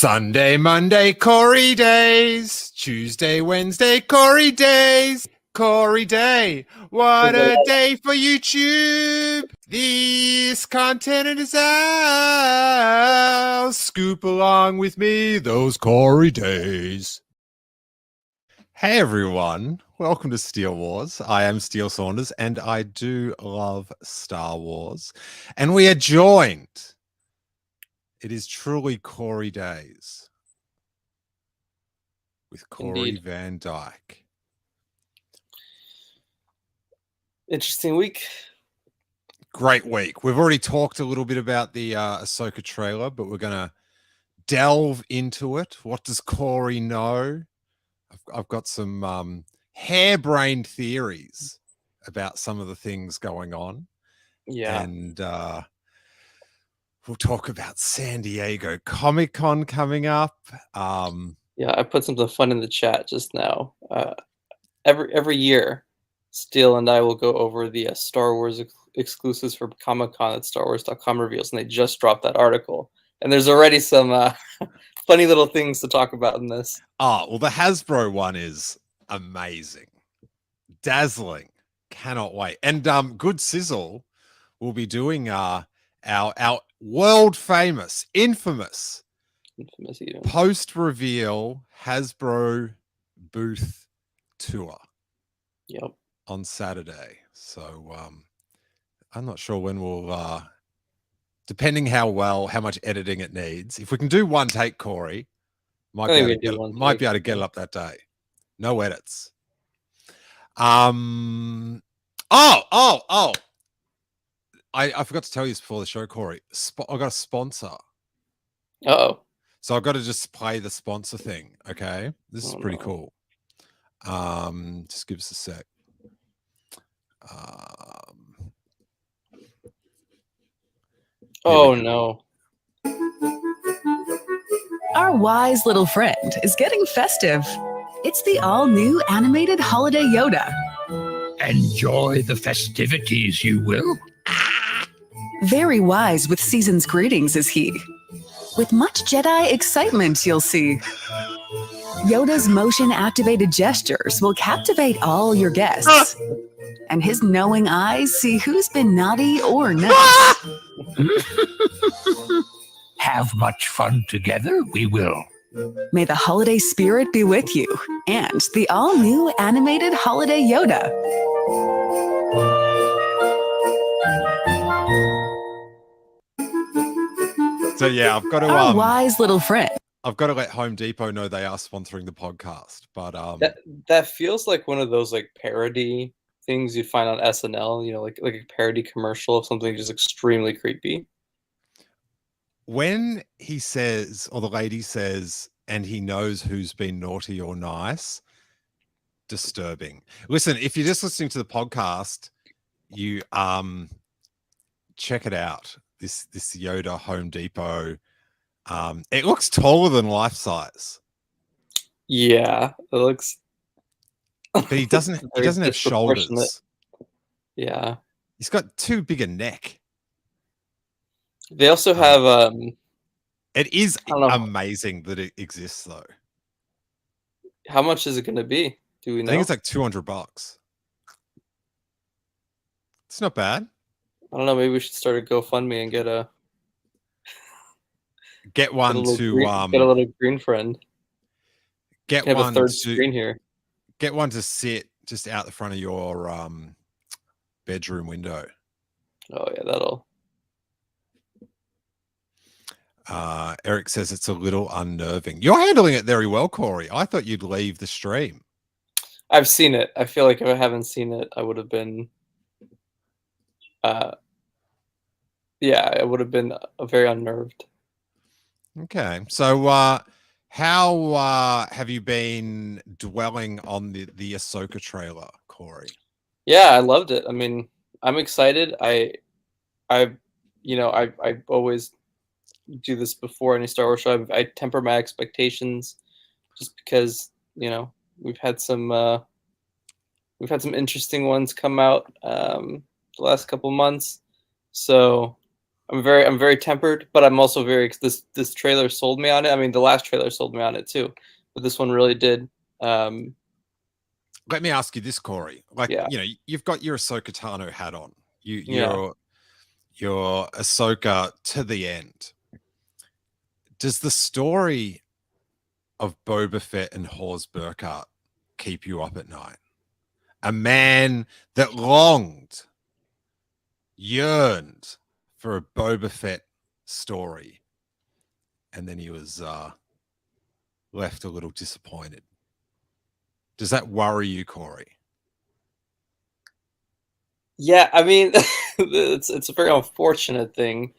Sunday, Monday, Corey days. Tuesday, Wednesday, Corey days. Corey Day. What a day for YouTube. This content is ours. Scoop along with me those Corey days. Hey everyone, welcome to Steele Wars. I am Steele Saunders and I do love Star Wars. And we are joined. It is truly Corey days with Corey Indeed. Van Dyke. Interesting week. Great week. We've already talked a little bit about the Ahsoka trailer, but we're going to delve into it. What does Corey know? I've got some harebrained theories about some of the things going on. Yeah. And we'll talk about San Diego Comic-Con coming up. Yeah, I put something fun in the chat just now. Every year, Steele and I will go over the Star Wars exclusives for Comic-Con at StarWars.com reveals, and they just dropped that article. And there's already some funny little things to talk about in this. Oh, well, the Hasbro one is amazing. Dazzling. Cannot wait. And Good Sizzle will be doing our world famous, infamous post-reveal Hasbro booth tour. Yep. On Saturday. So I'm not sure when we'll depending how much editing it needs. If we can do one take, Corey, might be able to get it up that day. No edits. I forgot to tell you this before the show, Corey. I got a sponsor. Uh-oh. So I've got to just play the sponsor thing. Okay. This is pretty cool. Just give us a sec. Oh no. Our wise little friend is getting festive. It's the all-new animated holiday Yoda. Enjoy the festivities, you will. Very wise with season's greetings is he. With much Jedi excitement, you'll see. Yoda's motion-activated gestures will captivate all your guests. And his knowing eyes see who's been naughty or nice. Have much fun together, we will. May the holiday spirit be with you and the all-new animated holiday Yoda. So yeah, I've got to Our wise little friend. I've got to let Home Depot know they are sponsoring the podcast. But that feels like one of those like parody things you find on SNL, you know, like a parody commercial of something just extremely creepy. When he says, or the lady says, and he knows who's been naughty or nice, disturbing. Listen, if you're just listening to the podcast, you check it out. This Yoda Home Depot. It looks taller than life size. Yeah, it looks. But he doesn't have shoulders. Yeah. He's got too big a neck. They also have it is amazing that it exists though. How much is it going to be? Do we know? I think it's like $200. It's not bad. I don't know, maybe we should start a GoFundMe and get a little green friend. Get have one a third screen here. Get one to sit just out the front of your bedroom window. Oh yeah, that'll. Eric says it's a little unnerving. You're handling it very well, Corey. I thought you'd leave the stream. I've seen it. I feel like if I haven't seen it, I would have been. Yeah, I would have been very unnerved. Okay, so how have you been dwelling on the Ahsoka trailer, Corey? Yeah, I loved it. I mean, I'm excited. I always do this before any Star Wars show. I temper my expectations, just because we've had some interesting ones come out the last couple months. So I'm very tempered, but I'm also this trailer sold me on it. I mean, the last trailer sold me on it too, but this one really did. Let me ask you this, Corey. Like, Yeah. you've got your Ahsoka Tano hat on. Yeah. You're Ahsoka to the end. Does the story of Boba Fett and Hors Burkhart keep you up at night? A man that yearned for a Boba Fett story, and then he was left a little disappointed. Does that worry you, Corey? Yeah, I mean, it's a very unfortunate thing.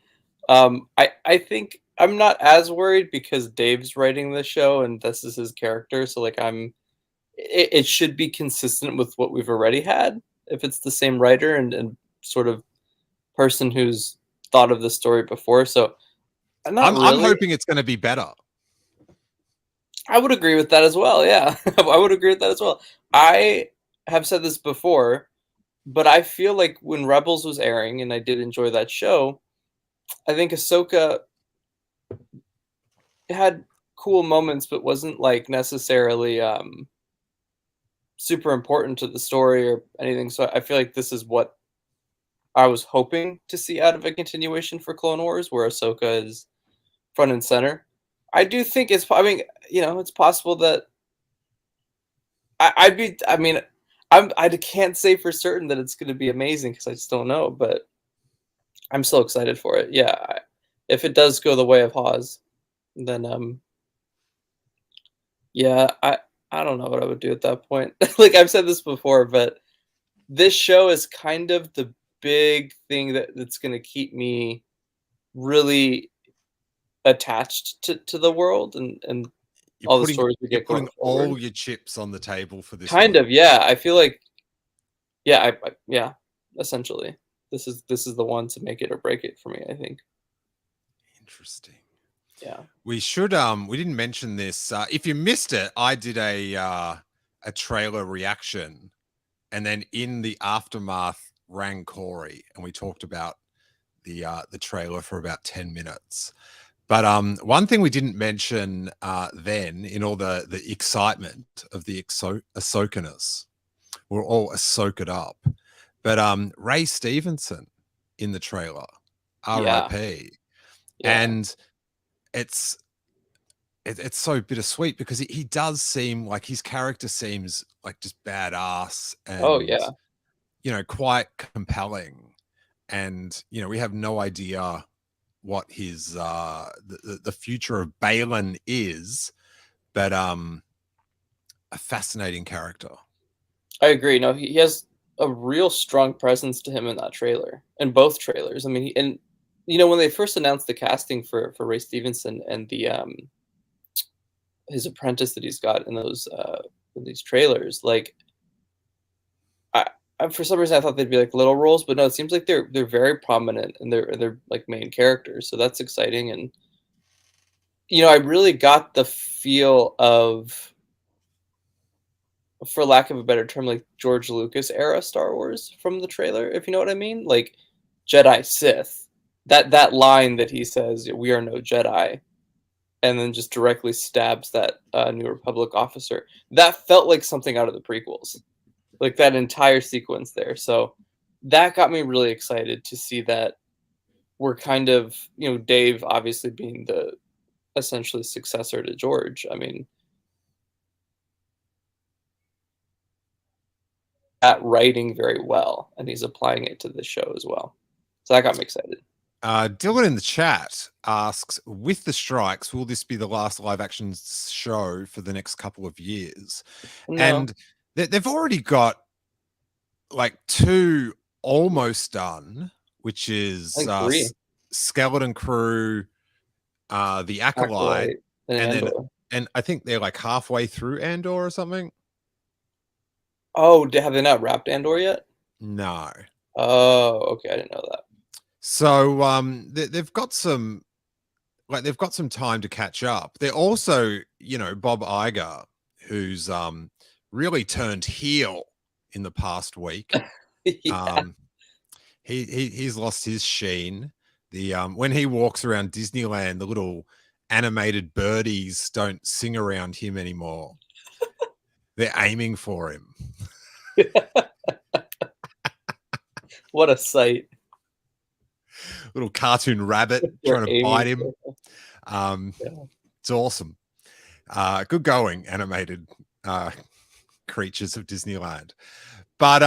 I think I'm not as worried because Dave's writing the show and this is his character, so like it should be consistent with what we've already had if it's the same writer and sort of person who's thought of the story before. So I'm hoping it's going to be better. I would agree with that as well. Yeah, I would agree with that as well. I have said this before, but I feel like when Rebels was airing, and I did enjoy that show, I think Ahsoka had cool moments, but wasn't like necessarily super important to the story or anything. So I feel like this is what I was hoping to see out of a continuation for Clone Wars, where Ahsoka is front and center. I do think it's. I mean, it's possible that I can't say for certain that it's going to be amazing because I just don't know, but I'm still excited for it. Yeah, if it does go the way of Hawes, then yeah, I don't know what I would do at that point. Like I've said this before, but this show is kind of the big thing that's going to keep me really attached to the world and all the stories we get going forward. All your chips on the table for this. Kind of, yeah. I feel like, yeah, yeah. Essentially, this is the one to make it or break it for me, I think. Interesting. Yeah. We should we didn't mention this. If you missed it, I did a trailer reaction, and then in the aftermath rang Corey, and we talked about the trailer for about 10 minutes. But one thing we didn't mention then, in all the excitement of the Ahsoka-ness, we're all Ahsoka'd up. But Ray Stevenson in the trailer, R.I.P. Yeah. And it's so bittersweet because he does seem like his character seems like just badass and quite compelling. And we have no idea what his the future of Balin is, but a fascinating character. I agree. No, he has a real strong presence to him in that trailer, in both trailers. I mean, when they first announced the casting for Ray Stevenson and the his apprentice that he's got in those in these trailers, like I for some reason I thought they'd be like little roles, but no, it seems like they're very prominent and they're like main characters. So that's exciting. And I really got the feel of, for lack of a better term, like George Lucas era Star Wars from the trailer, if you know what I mean. Like Jedi Sith. That line that he says, "We are no Jedi," and then just directly stabs that New Republic officer. That felt like something out of the prequels. Like that entire sequence there. So that got me really excited to see that we're kind of, Dave obviously being the essentially successor to George. I mean, at writing very well, and he's applying it to the show as well. So that got me excited. Dylan in the chat asks, with the strikes, will this be the last live action show for the next couple of years? No. And they've already got like 2 almost done, which is Skeleton Crew, the Acolyte, and I think they're like halfway through Andor or something. Oh, have they not wrapped Andor yet? No. Oh, okay, I didn't know that. So they've got some time to catch up. They're also, Bob Iger, who's really turned heel in the past week. Yeah. He's lost his sheen. The when he walks around Disneyland, the little animated birdies don't sing around him anymore. They're aiming for him. What a sight. Little cartoon rabbit They're trying to aiming bite him. Yeah. It's awesome. Good going, animated creatures of Disneyland. But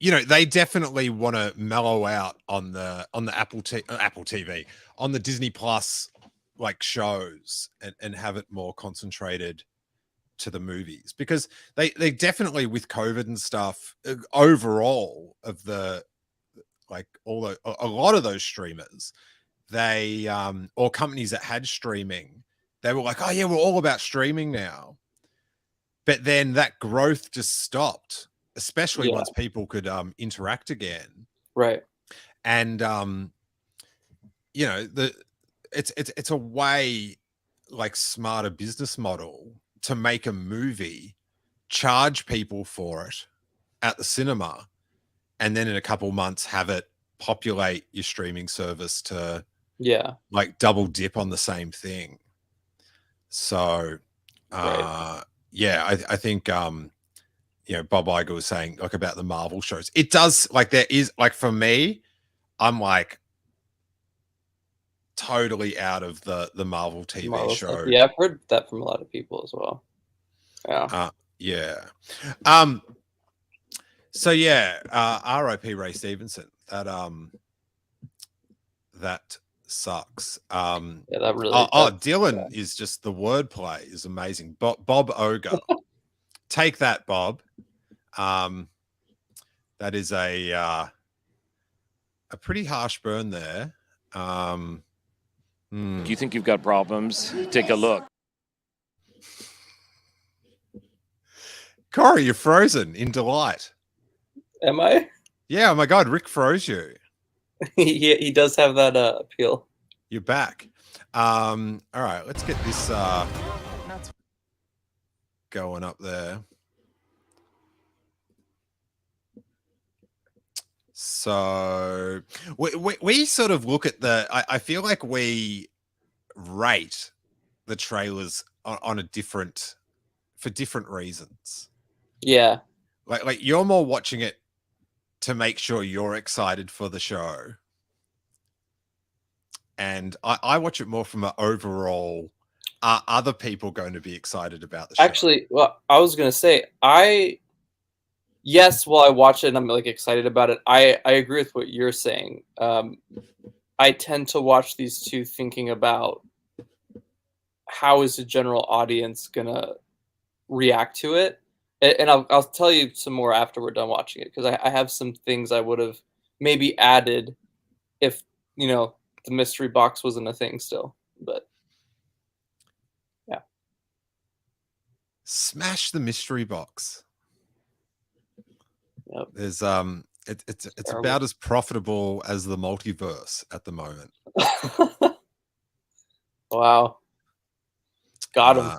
you know, they definitely want to mellow out on the Apple TV, on the Disney Plus like shows, and have it more concentrated to the movies, because they definitely, with COVID and stuff, overall of the like a lot of those streamers, they or companies that had streaming, they were like, oh yeah, we're all about streaming now. But then that growth just stopped, especially once people could interact again. Right. And you know, it's a way like smarter business model to make a movie, charge people for it at the cinema, and then in a couple months have it populate your streaming service to like double dip on the same thing. So yeah, I think you know, Bob Iger was saying like about the Marvel shows. It does, like, there is, like, for me, I'm like totally out of the Marvel TV show. Stuff. Yeah, I've heard that from a lot of people as well. Yeah. Yeah. So yeah, R.I.P. Ray Stevenson. That sucks. Yeah, that really. Dylan is just, the wordplay is amazing. Bob Ogre. Take that, Bob. That is a pretty harsh burn there. Do you think you've got problems? Take a look. Corey, you're frozen in delight. Am I? Yeah, oh my God, Rick froze you. he does have that appeal. You're back. All right, let's get this going up there. So we sort of look at I feel like we rate the trailers on a different, for different reasons. Yeah. Like you're more watching it to make sure you're excited for the show. And I watch it more from an overall, are other people going to be excited about the show? Actually, well, I was going to say, yes, while I watch it and I'm like excited about it, I agree with what you're saying. I tend to watch these two thinking about how is the general audience going to react to it. And I'll tell you some more after we're done watching it, because I have some things I would have maybe added if, you know, the mystery box wasn't a thing still. But yeah. Smash the mystery box. Yep. There's it's about as profitable as the multiverse at the moment. Wow. Got him.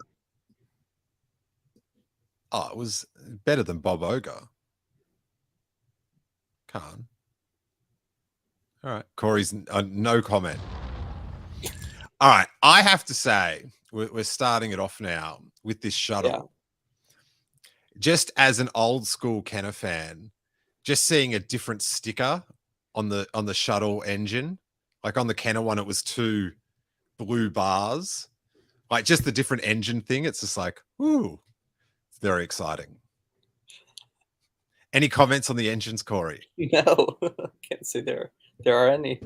It was better than Bob Ogre. Can't. All right. Corey's no comment. All right. I have to say, we're starting it off now with this shuttle. Yeah. Just as an old school Kenner fan, just seeing a different sticker on the shuttle engine, like on the Kenner one, it was 2 blue bars, like just the different engine thing. It's just like, ooh, it's very exciting. Any comments on the engines, Corey? No, can't say there are any.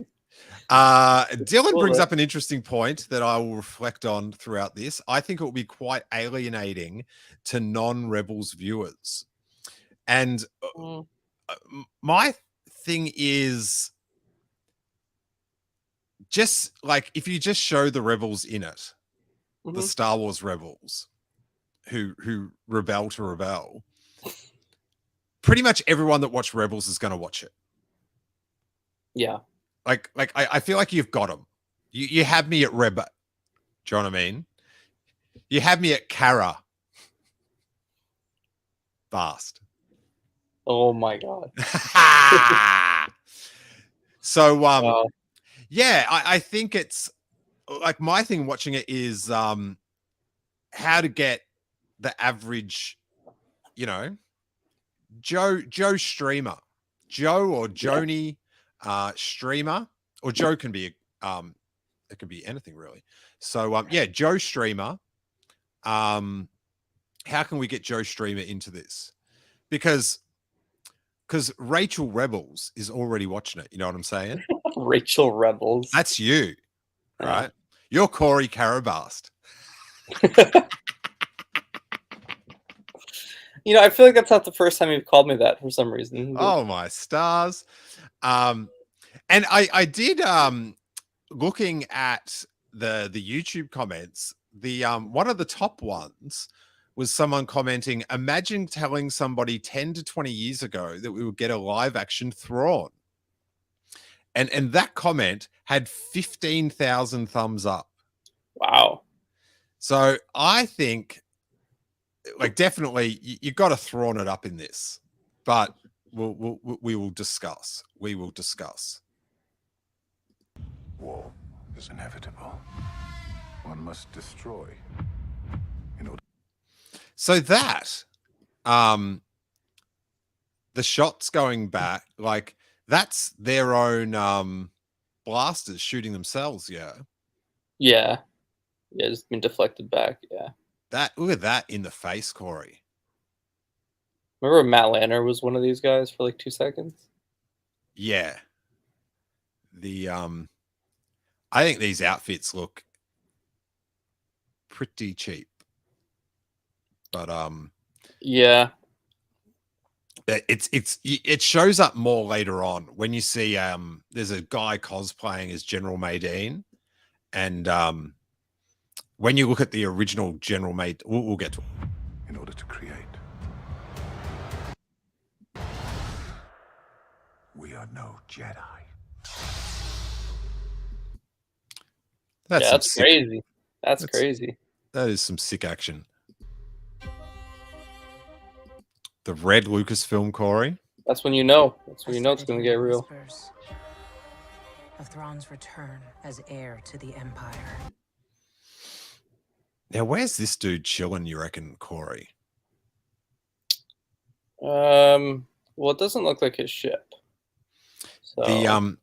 Dylan brings up an interesting point that I will reflect on throughout this. I think it will be quite alienating to non-Rebels viewers. And my thing is, just like, if you just show the Rebels in it, the Star Wars Rebels who rebel to rebel, pretty much everyone that watched Rebels is going to watch it. Yeah. Like I feel like you've got them. You had me at Reb. Do you know what I mean? You had me at Cara. Fast. Oh my God. So Wow. yeah, I think it's like my thing watching it is how to get the average, you know, Joe streamer, Joe or Joni streamer, or Joe can be it can be anything really. So yeah, Joe streamer. How can we get Joe streamer into this? Because Rachel Rebels is already watching it. You know what I'm saying? Rachel Rebels. That's you, Yeah. right? You're Corey Carabast. You know, I feel like that's not the first time you've called me that for some reason. Oh my stars. And I did looking at the YouTube comments, the one of the top ones was someone commenting, imagine telling somebody 10 to 20 years ago that we would get a live action Thrawn. And that comment had 15,000 thumbs up. Wow. So I think, like, definitely you got to Thrawn it up in this, but we will discuss. We will discuss. War is inevitable. One must destroy. So that, the shots going back, like that's their own blasters shooting themselves. Yeah. Yeah. Yeah, just been deflected back. Yeah. Look at that in the face, Corey. Remember Matt Lanner was one of these guys for like 2 seconds? Yeah. I think these outfits look pretty cheap. But yeah. It shows up more later on when you see there's a guy cosplaying as General Madine, and when you look at the original General Madine, we'll get to it. In order to create, we are no Jedi. That's crazy. That's crazy. That is some sick action. The red Lucasfilm, Corey. That's when you know. That's when you know it's going to get real. Of Thrawn's return as heir to the Empire. Now, where's this dude chilling, you reckon, Corey? Well, it doesn't look like his ship. So.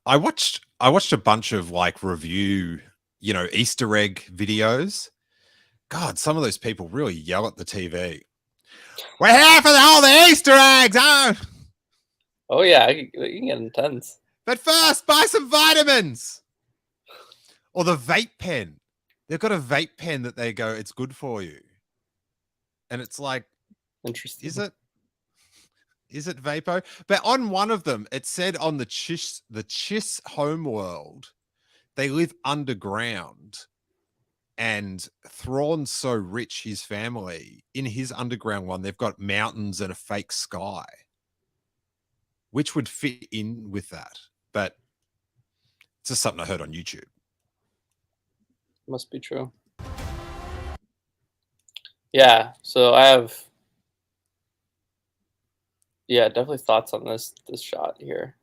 I watched a bunch of like review, you know, Easter egg videos. God, some of those people really yell at the TV. We're here for all the Easter eggs, huh? Oh yeah, you can get intense. But first, buy some vitamins. Or the vape pen. They've got a vape pen that they go, it's good for you. And it's like, interesting. Is it Vapo? But on one of them, it said on the Chiss homeworld, they live underground. And Thrawn's so rich, his family, in his underground one, they've got mountains and a fake sky, which would fit in with that. But it's just something I heard on YouTube. Must be true. Yeah, so I have definitely thoughts on this shot here.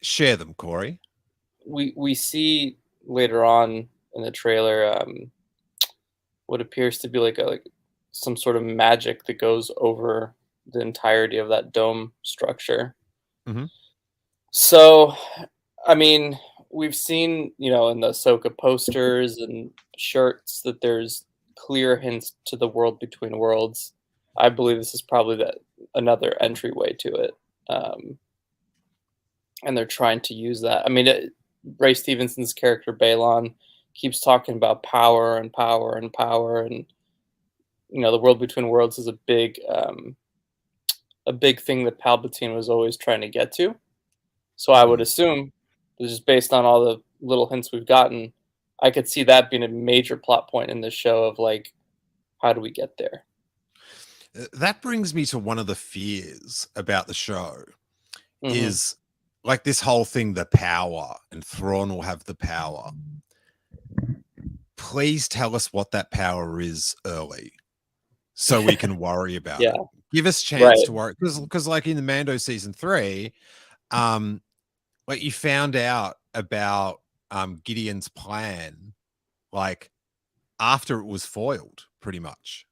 Share them, Corey. We see later on in the trailer what appears to be like some sort of magic that goes over the entirety of that dome structure. Mm-hmm. So, I mean, we've seen, you know, in the Ahsoka posters and shirts that there's clear hints to the world between worlds. I believe this is probably another entryway to it. And they're trying to use that. I mean, Ray Stevenson's character, Balon, keeps talking about power and power and power. And, you know, the world between worlds is a big thing that Palpatine was always trying to get to. So I would assume, just based on all the little hints we've gotten, I could see that being a major plot point in this show of like, how do we get there? That brings me to one of the fears about the show is like this whole thing, the power, and Thrawn will have the power. Please tell us what that power is early so we can worry about it. Give us chance to worry. Because like in the Mando season 3, like you found out about Gideon's plan, like after it was foiled, pretty much.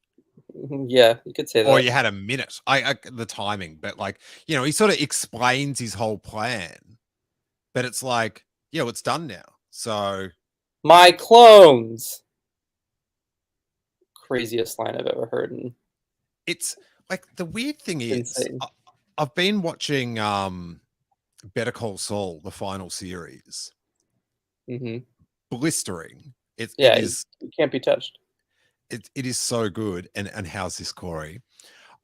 Yeah, you could say that. Or you had a minute. The timing, but like, you know, he sort of explains his whole plan, but it's like, yeah, well, it's done now. So My clones. Craziest line I've ever heard. And it's like the weird thing is, insane. I've been watching Better Call Saul, the final series. Blistering. It is. It can't be touched. It is so good. And how's this, Corey?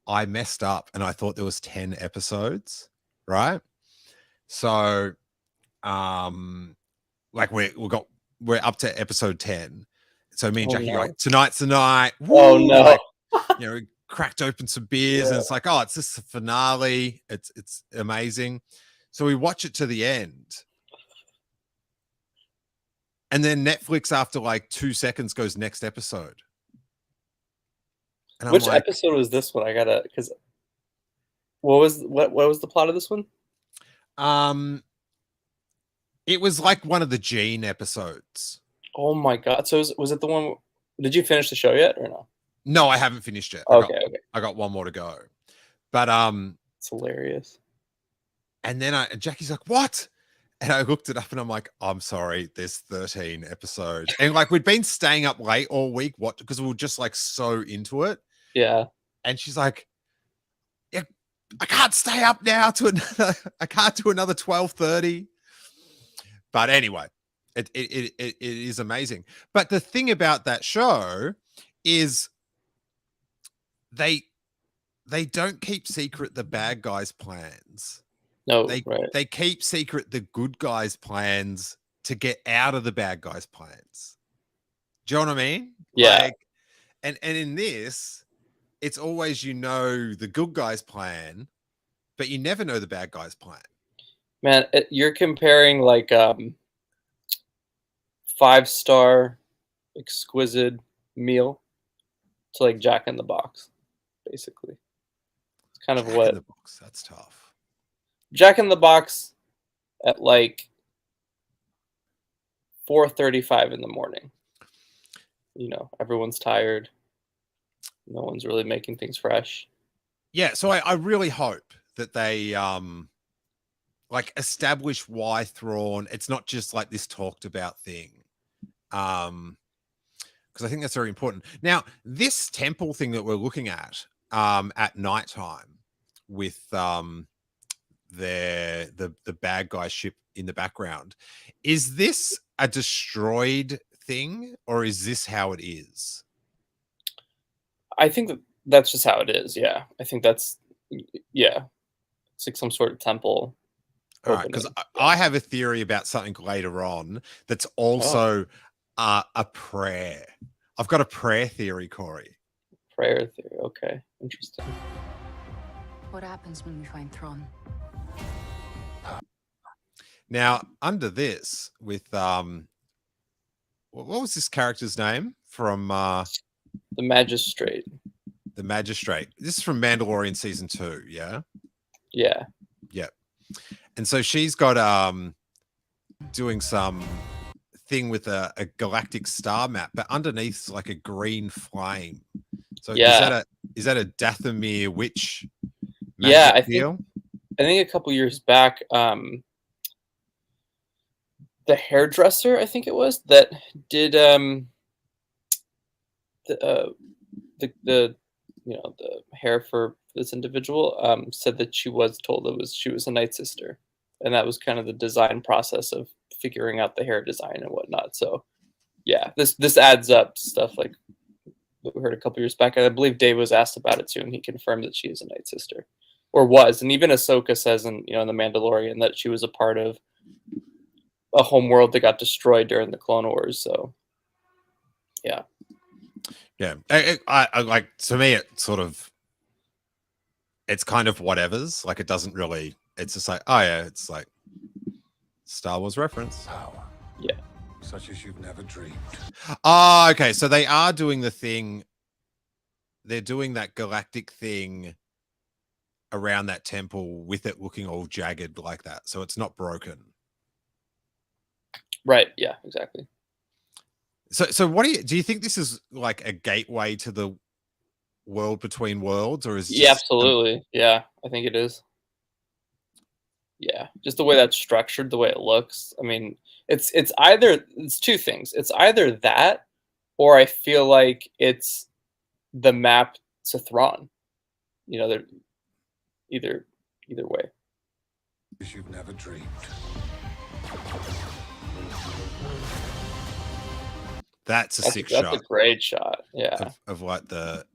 I messed up and I thought there was 10 episodes, right? So like we're up to episode 10. So me and Jackie are like, tonight's the night. Woo! Oh no. Like, you know, we cracked open some beers and it's like, oh, it's just the finale. It's amazing. So we watch it to the end. And then Netflix, after like 2 seconds, goes next episode. And Which episode was this one? I gotta, because what was the plot of this one? It was like one of the Gene episodes. Oh my god! So was it the one? Did you finish the show yet or no? No, I haven't finished it. Okay. I got one more to go. But it's hilarious. And then Jackie's like, "What?" And I looked it up and I'm like, I'm sorry, there's 13 episodes. And like we'd been staying up late all week, because we were just like so into it. Yeah. And she's like, yeah, I can't stay up now I can't do another 12:30. But anyway, it is amazing. But the thing about that show is they don't keep secret the bad guys' plans. No, they keep secret the good guys' plans to get out of the bad guys' plans. Do you know what I mean? Yeah. Like, and in this, it's always, you know, the good guys' plan, but you never know the bad guys' plan. Man, you're comparing like 5-star exquisite meal to like Jack in the Box, basically. It's kind of Jack what in the Box, that's tough. Jack in the Box at like 4:35 in the morning. You know, everyone's tired. No one's really making things fresh. Yeah, so I really hope that they like establish why Thrawn. It's not just like this talked about thing. Because I think that's very important. Now, this temple thing that we're looking at nighttime with the bad guy ship in the background, is this a destroyed thing or is this how it is? I think that's just how it is. Yeah, I think it's like some sort of temple. All right, because I have a theory about something later on that's also a prayer. I've got a prayer theory, Corey. Prayer theory. Okay, interesting. What happens when we find Thrawn? Now, under this, with what was this character's name from the Magistrate? The Magistrate. This is from Mandalorian season 2, yeah? Yeah. Yep. And so she's got doing some thing with a galactic star map, but underneath like a green flame. So is that a Dathomir witch? Yeah, I think a couple years back, the hairdresser, I think it was, that did the hair for this individual, said that she was told she was a Night Sister, and that was kind of the design process of figuring out the hair design and whatnot. So yeah, this adds up, stuff like we heard a couple years back, and I believe Dave was asked about it too, and he confirmed that she is a Night Sister, or was. And even Ahsoka says in The Mandalorian that she was a part of a homeworld that got destroyed during the Clone Wars. So yeah. I like, to me it's kind of whatever's, like it doesn't really, it's just like, oh yeah, it's like Star Wars reference. Power. Yeah. Such as you've never dreamed. Oh, okay. So they are doing the thing. They're doing that galactic thing around that temple with it looking all jagged like that. So it's not broken. Right. Yeah. Exactly. So what do you think this is like a gateway to the world between worlds, or is it Yeah. just Absolutely. Yeah. I think it is. Yeah. Just the way that's structured, the way it looks. I mean, it's two things. It's either that, or I feel like it's the map to Thrawn. You know, they're either way. You've never dreamed. that's a sick That's shot a great shot. Yeah. of like the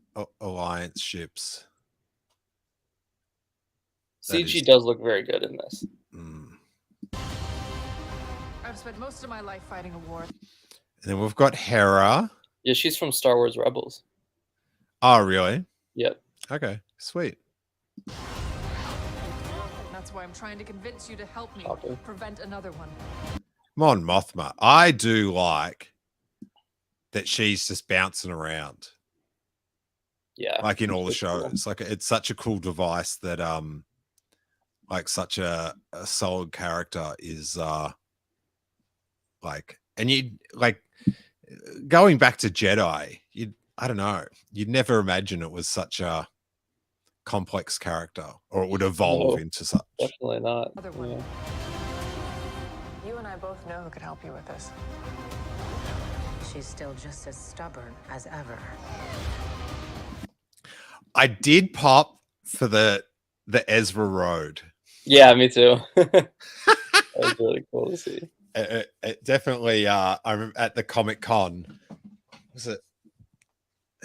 alliance ships? That CG is- does look very good in this. I've spent most of my life fighting a war. And then we've got Hera. Yeah, she's from Star Wars Rebels. Oh, really? Yep. Okay, sweet. That's why I'm trying to convince you to help me Okay. prevent another one. Mon Mothma. I do like that she's just bouncing around, Yeah. like in all the It's cool. shows. Like it's such a cool device that like such a solid character is like, and you like going back to Jedi, I don't know, you'd never imagine it was such a complex character, or it would evolve No, into such. Definitely not. Other one. Yeah. You and I both know who could help you with this. She's still just as stubborn as ever. I did pop for the Ezra Road. Yeah, me too. That was really cool to see. It definitely I remember at the Comic-Con, was it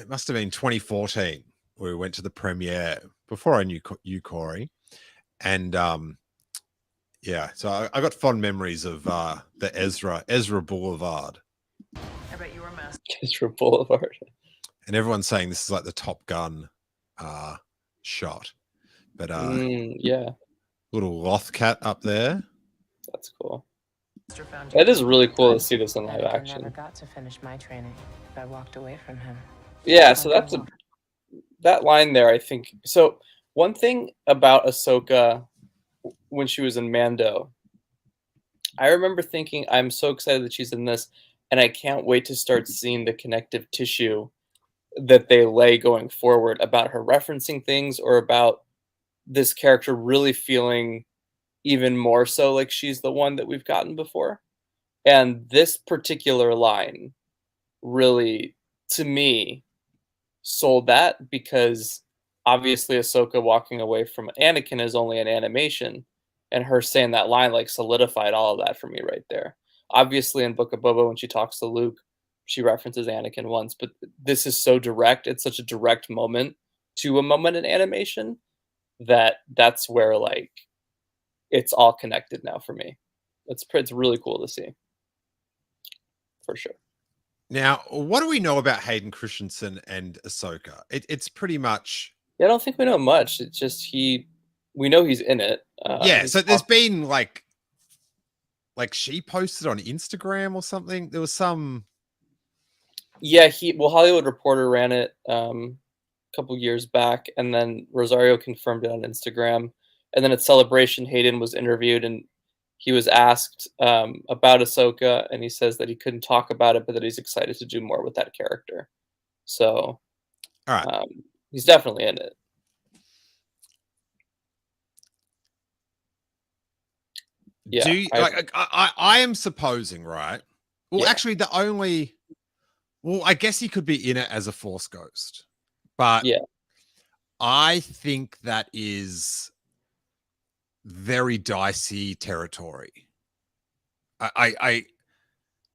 must have been 2014 where we went to the premiere before I knew you, Corey, and yeah, so I got fond memories of the Ezra Boulevard. I bet you were messed. Ezra Boulevard. And everyone's saying this is like the Top Gun shot, but Yeah, little Loth cat up there. that's cool. Found That is really cool to see this in live Anakin never action. got to finish my training. I walked away from him. Yeah, so that line there, I think. So one thing about Ahsoka when she was in Mando, I remember thinking, I'm so excited that she's in this, and I can't wait to start seeing the connective tissue that they lay going forward about her referencing things, or about this character really feeling even more so like she's the one that we've gotten before. And this particular line really, to me, sold that, because obviously Ahsoka walking away from Anakin is only an animation, and her saying that line like solidified all of that for me right there. Obviously in Book of Boba, when she talks to Luke, she references Anakin once, but this is so direct. It's such a direct moment to a moment in animation that's where like it's all connected now for me. It's really cool to see, for sure. Now, what do we know about Hayden Christensen and Ahsoka? It's pretty much. Yeah, I don't think we know much. It's just we know he's in it. Yeah, so there's been like she posted on Instagram or something. There was some. Yeah, Hollywood Reporter ran it a couple years back, and then Rosario confirmed it on Instagram. And then at Celebration, Hayden was interviewed, and he was asked about Ahsoka, and he says that he couldn't talk about it, but that he's excited to do more with that character. So, all right, he's definitely in it. Yeah, I am supposing, right? Well, Yeah. actually, I guess he could be in it as a Force ghost, but Yeah. I think that is very dicey territory. I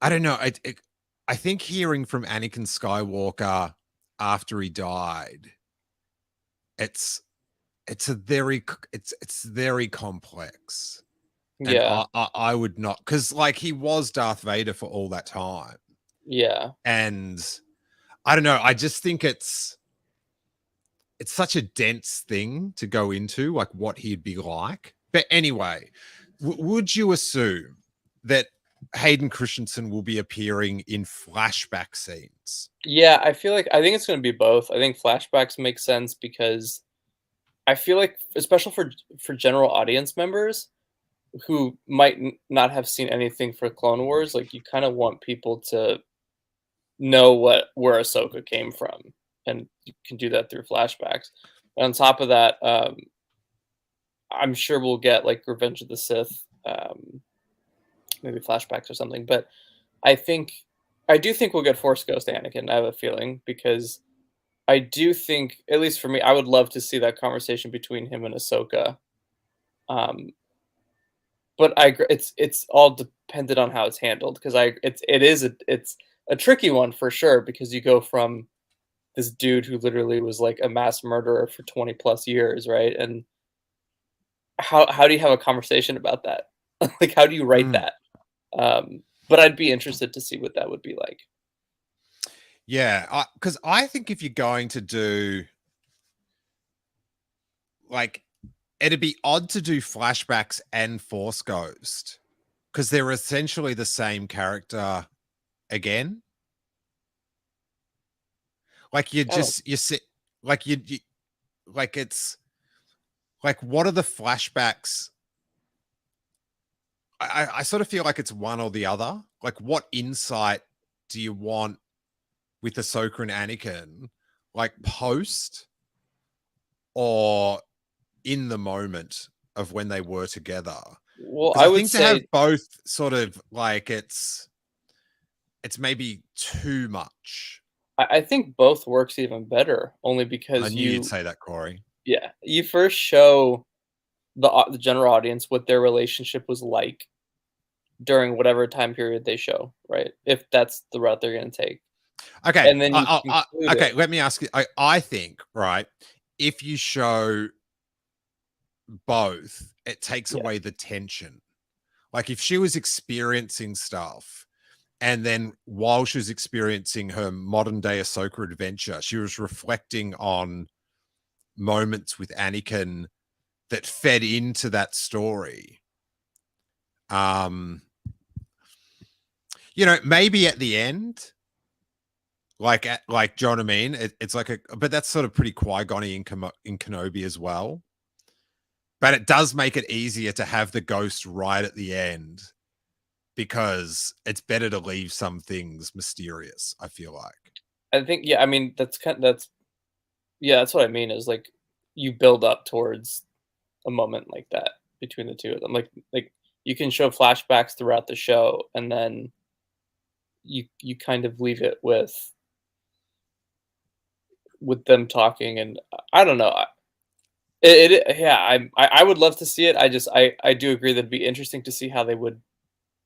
don't know. I think hearing from Anakin Skywalker after he died, it's very complex. And Yeah. I would not, because like he was Darth Vader for all that time. Yeah. And I don't know. I just think it's such a dense thing to go into, like what he'd be like. But anyway, would you assume that Hayden Christensen will be appearing in flashback scenes? Yeah, I think it's going to be both. I think flashbacks make sense because I feel like, especially for general audience members, who might not have seen anything for Clone Wars, like you kind of want people to know where Ahsoka came from, and you can do that through flashbacks. And on top of that, I'm sure we'll get like Revenge of the Sith, maybe flashbacks or something. But I do think we'll get Force Ghost Anakin. I have a feeling, because I do think, at least for me, I would love to see that conversation between him and Ahsoka. But it's all dependent on how it's handled, because it's a tricky one for sure, because you go from this dude who literally was like a mass murderer for 20 plus years, right? And how do you have a conversation about that? Like, how do you write that? But I'd be interested to see what that would be like. Yeah, because I think if you're going to do, like, it'd be odd to do flashbacks and Force Ghost, because they're essentially the same character again. Like it's like, what are the flashbacks? I sort of feel like it's one or the other. Like, what insight do you want with Ahsoka and Anakin, like post or in the moment of when they were together? Well, I would think to have both sort of like it's maybe too much. I think both works even better, only because I knew you'd say that, Corey. Yeah, you first show the general audience what their relationship was like during whatever time period they show, right? If that's the route they're going to take. Okay, and then okay. Let me ask you. I think, right, if you show both, it takes away the tension. Like, if she was experiencing stuff, and then while she was experiencing her modern day Ahsoka adventure, she was reflecting on moments with Anakin that fed into that story. You know, maybe at the end, like, do you know what I mean? It's like but that's sort of pretty Qui-Gon-y in Kenobi as well. But it does make it easier to have the ghost right at the end, because it's better to leave some things mysterious, I feel like. I think, yeah, I mean, that's what I mean, is like, you build up towards a moment like that between the two of them. Like you can show flashbacks throughout the show, and then you kind of leave it with them talking, and I don't know. I would love to see it. I do agree that it'd be interesting to see how they would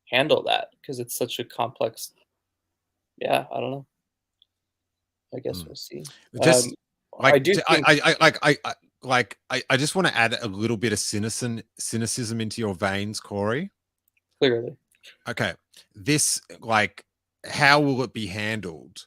handle that, because it's such a complex. Yeah, I don't know. I guess we'll see. Just like, I do think, I just want to add a little bit of cynicism into your veins, Corey. Clearly. Okay. This, like, how will it be handled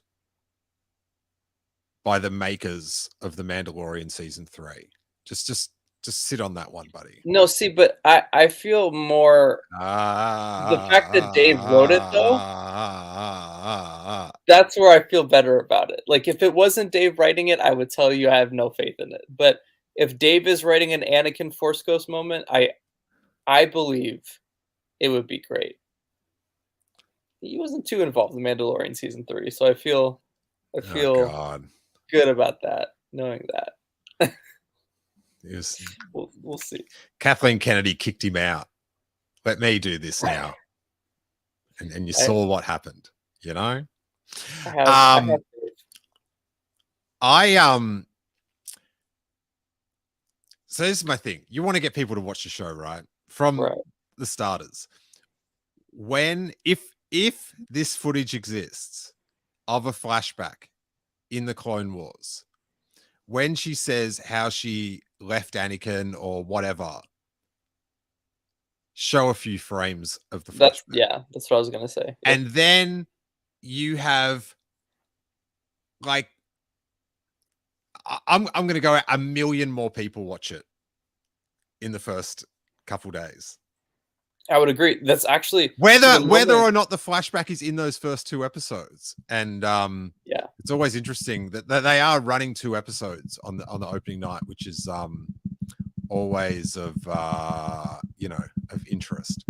by the makers of The Mandalorian season 3? Just sit on that one, buddy. No, see, but I feel more the fact that Dave wrote it, though. That's where I feel better about it. Like, if it wasn't Dave writing it, I would tell you I have no faith in it. But if Dave is writing an Anakin Force Ghost moment, I believe it would be great. He wasn't too involved in Mandalorian season 3, so I feel good about that, knowing that. Yes. We'll see. Kathleen Kennedy kicked him out. Let me do this now. And you saw what happened, you know? So this is my thing. You want to get people to watch the show, right? From the starters. If this footage exists of a flashback in the Clone Wars, when she says how she left Anakin or whatever, show a few frames of the flashback. That's what I was gonna say. And then you have, like, I'm gonna go 1 million more people watch it in the first couple days. I would agree. That's actually whether or not the flashback is in those first 2 episodes. And it's always interesting that they are running 2 episodes on the opening night, which is always of a of interest.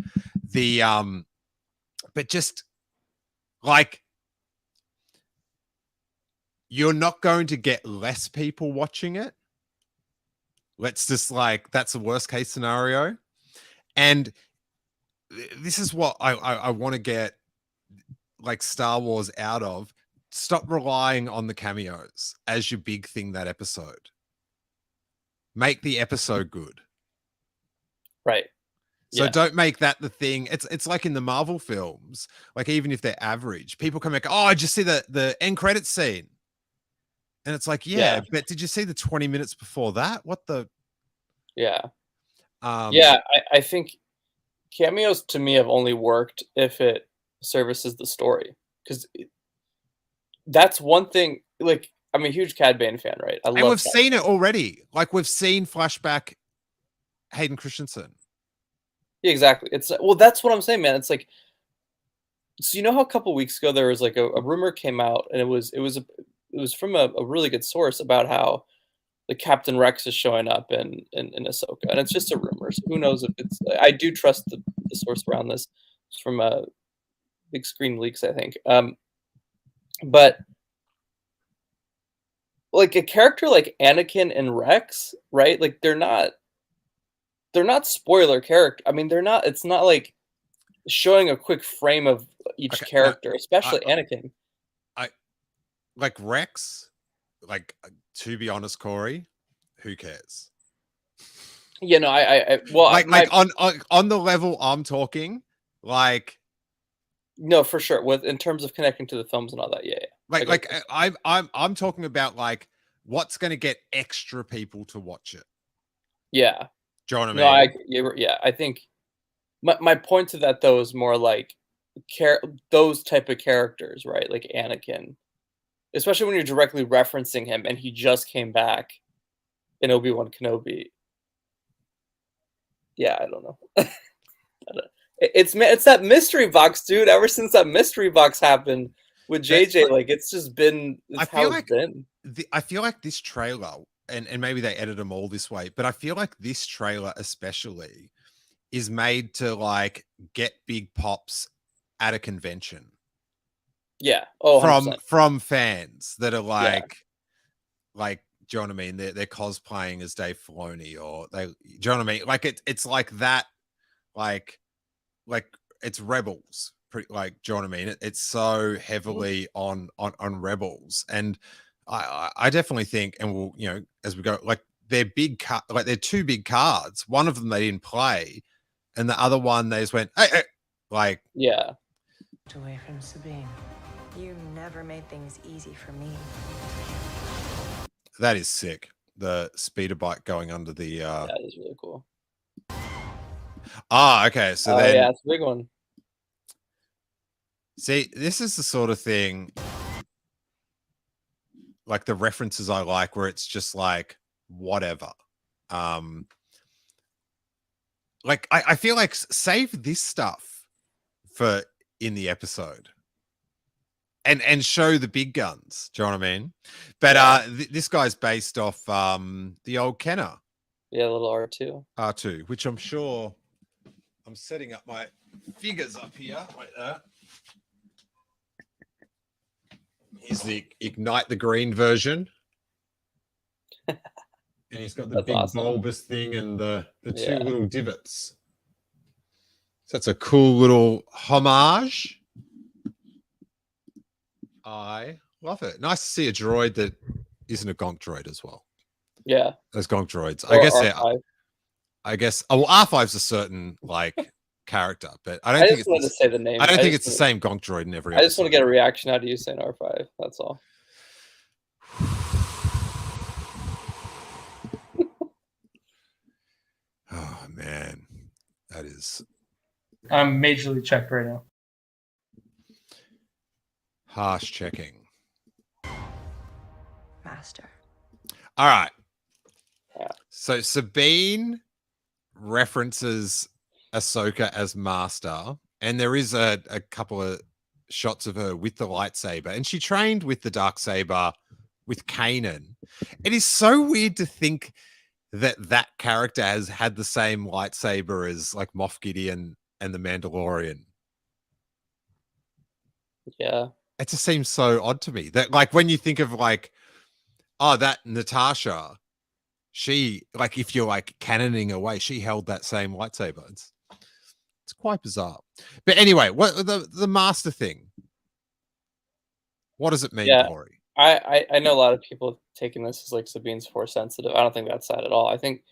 But just like, you're not going to get less people watching it. Let's just like, that's the worst case scenario. And this is what I want to get like Star Wars out of. Stop relying on the cameos as your big thing that episode. Make the episode good. Right. So Yeah. don't make that the thing. It's like in the Marvel films, like even if they're average, people come back, oh, I just see the end credits scene. And it's like, yeah, but did you see the 20 minutes before that? What the? Yeah. I think cameos to me have only worked if it services the story. Because that's one thing, like, I'm a huge Cad Bane fan, right? And we've seen it already. Like, we've seen flashback Hayden Christensen. Yeah, exactly. It's well, that's what I'm saying, man. It's like, so you know how a couple weeks ago there was like a rumor came out, and it was from a really good source about how the Captain Rex is showing up in Ahsoka, and it's just a rumor. So who knows if it's? I do trust the source around this. It's from Big Screen Leaks, I think. But like a character like Anakin and Rex, right? Like they're not spoiler character. I mean, they're not. It's not like showing a quick frame of each character, especially Anakin. Like Rex, like, to be honest, Corey, who cares? You know, on the level I'm talking, like, no, for sure. In terms of connecting to the films and all that, yeah. I'm talking about like what's going to get extra people to watch it. Yeah. Do you know what I mean? I think my point to that though is more like those type of characters, right? Like Anakin, especially when you're directly referencing him, and he just came back in Obi-Wan Kenobi. Yeah, I don't know. It's that mystery box, dude. Ever since that mystery box happened with JJ, like it's just been. I feel like this trailer, and maybe they edit them all this way, but I feel like this trailer especially is made to like get big pops at a convention. Yeah. From fans that are like, do you know what I mean? They're cosplaying as Dave Filoni, or do you know what I mean? Like it's like that, like it's Rebels, pretty, like, do you know what I mean? It's so heavily on Rebels, and I definitely think, and we'll, you know, as we go, like they're they're two big cards. One of them they didn't play, and the other one they just went, hey, like, yeah. Away from Sabine. You never made things easy for me. That is sick. The speeder bike going under the. That is really cool. Okay. So then, yeah, it's a big one. See, this is the sort of thing, like the references I like, where it's just like whatever. Like I feel like save this stuff for in the episode. And show the big guns. Do you know what I mean? But this guy's based off the old Kenner. Yeah, little R2. R2, which I'm sure I'm setting up my figures up here. Right there. Here's the Ignite the Green version. And he's got the big bulbous thing and the two little divots. So that's a cool little homage. I love it. Nice to see a droid that isn't a gonk droid as well. Yeah. Those gonk droids. Or I guess R5's a certain like character, but I don't think it's to say the name. I don't think it's the same gonk droid in every episode. I just want to get a reaction out of you saying R5. That's all. Oh man. That is I'm majorly checked right now. harsh checking. Master. All right. So Sabine references Ahsoka as Master, and there is a couple of shots of her with the lightsaber, and she trained with the Darksaber with Kanan. It is so weird to think that character has had the same lightsaber as like Moff Gideon and the Mandalorian. Yeah. It just seems so odd to me that, like, when you think of like, oh, that Natasha, she, like, if you're like canoning away, she held that same lightsaber. It's quite bizarre. But anyway, what the master thing? What does it mean, Yeah. Corey? I know a lot of people taking this as like Sabine's Force sensitive. I don't think that's sad at all. I think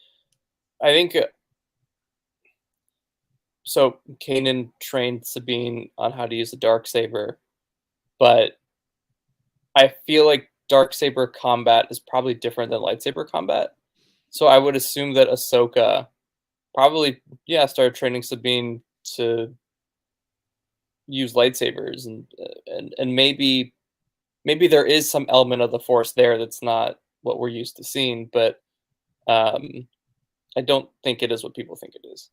so. Kanan trained Sabine on how to use the Darksaber, but I feel like Darksaber combat is probably different than lightsaber combat. So I would assume that Ahsoka probably started training Sabine to use lightsabers, and maybe there is some element of the Force there that's not what we're used to seeing, but I don't think it is what people think it is.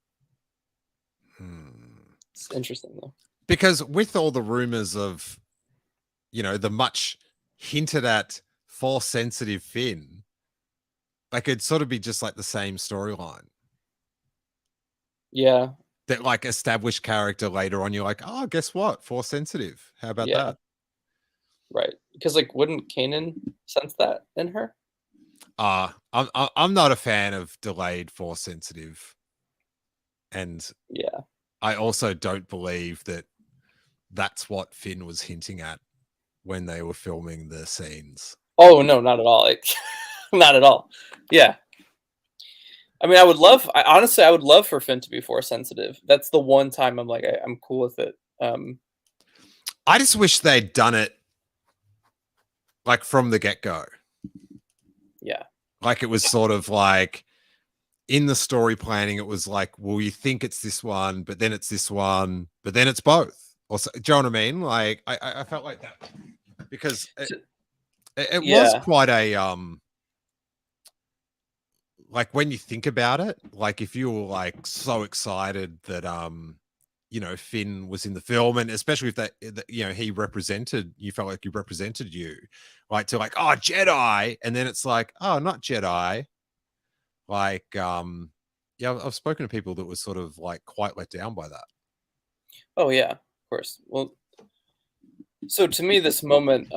It's interesting though, because with all the rumors of, you know, the much hinted at Force sensitive Finn, like it'd sort of be just like the same storyline. Yeah, that like established character later on. You're like, oh, guess what? Force sensitive. How about that? Right. Because like, wouldn't Kanan sense that in her? I'm not a fan of delayed Force sensitive, and yeah, I also don't believe that that's what Finn was hinting at when they were filming the scenes. Oh no, not at all. Like, not at all. Yeah. I mean, I would love for Finn to be Force sensitive. That's the one time I'm like, I'm cool with it. I just wish they'd done it like from the get-go. Yeah. Like it was sort of like in the story planning, it was like, well, you think it's this one, but then it's this one, but then it's both. Or so, do you know what I mean? Like I felt like that because it was quite a like when you think about it, like if you were like so excited that you know, Finn was in the film, and especially if that you know, he represented, you felt like he represented you, like to like, oh, Jedi, and then it's like, oh, not Jedi. Like yeah, I've spoken to people that were sort of like quite let down by that. Oh yeah, of course. Well, so to me, this moment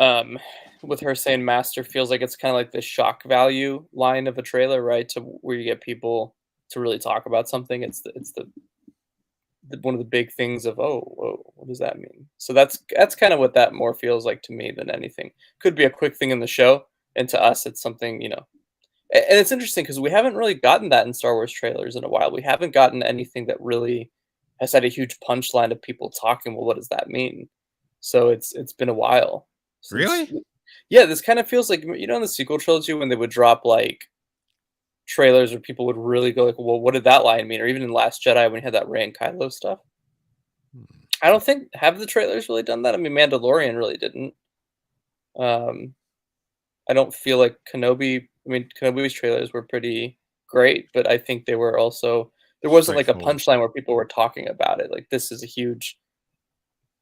with her saying master feels like it's kind of like the shock value line of a trailer, right? To where you get people to really talk about something. It's the one of the big things of, oh, whoa, what does that mean? So that's kind of what that more feels like to me than anything. Could be a quick thing in the show, and to us, it's something, you know. And it's interesting because we haven't really gotten that in Star Wars trailers in a while. We haven't gotten anything that really has had a huge punchline of people talking. Well, what does that mean? So it's been a while. Really? Yeah, this kind of feels like, you know, in the sequel trilogy when they would drop like trailers where people would really go like, well, what did that line mean? Or even in Last Jedi when you had that Rey and Kylo stuff. I don't think, have the trailers really done that? I mean, Mandalorian really didn't. I don't feel like Kenobi's trailers were pretty great, but I think they were also, there wasn't like a punchline where people were talking about it. Like, this is a huge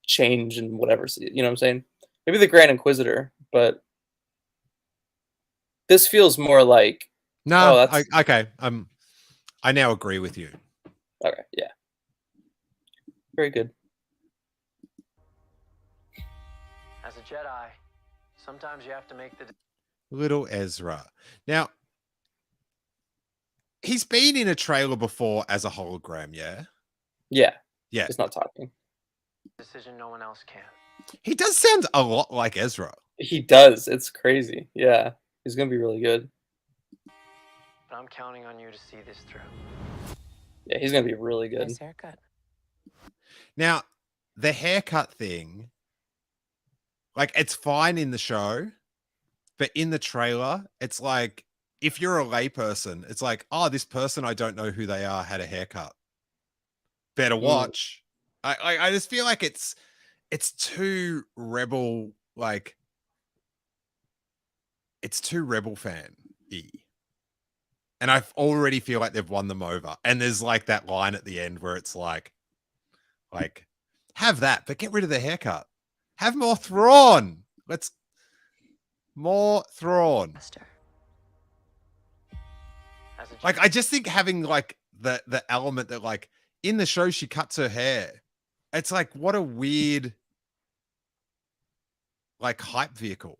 change in whatever, you know what I'm saying? Maybe the Grand Inquisitor, but this feels more like, no, okay. I now agree with you. Okay, yeah. Very good. As a Jedi, sometimes you have to make the little Ezra. Now, he's been in a trailer before as a hologram, yeah? Yeah. Yeah. He's not talking. Decision no one else can. He does sound a lot like Ezra. He does. It's crazy. Yeah. He's going to be really good. But I'm counting on you to see this through. Yeah, he's going to be really good. Nice haircut. Now, the haircut thing, like, it's fine in the show, but in the trailer, it's like, if you're a layperson, it's like, oh, this person, I don't know who they are, had a haircut. Better watch. I just feel like it's too rebel, like, it's too rebel fan-y. And I already feel like they've won them over. And there's like that line at the end where it's like, have that, but get rid of the haircut. Have more Thrawn. More Thrawn. Like, I just think having like the element that like in the show she cuts her hair. It's like, what a weird like hype vehicle.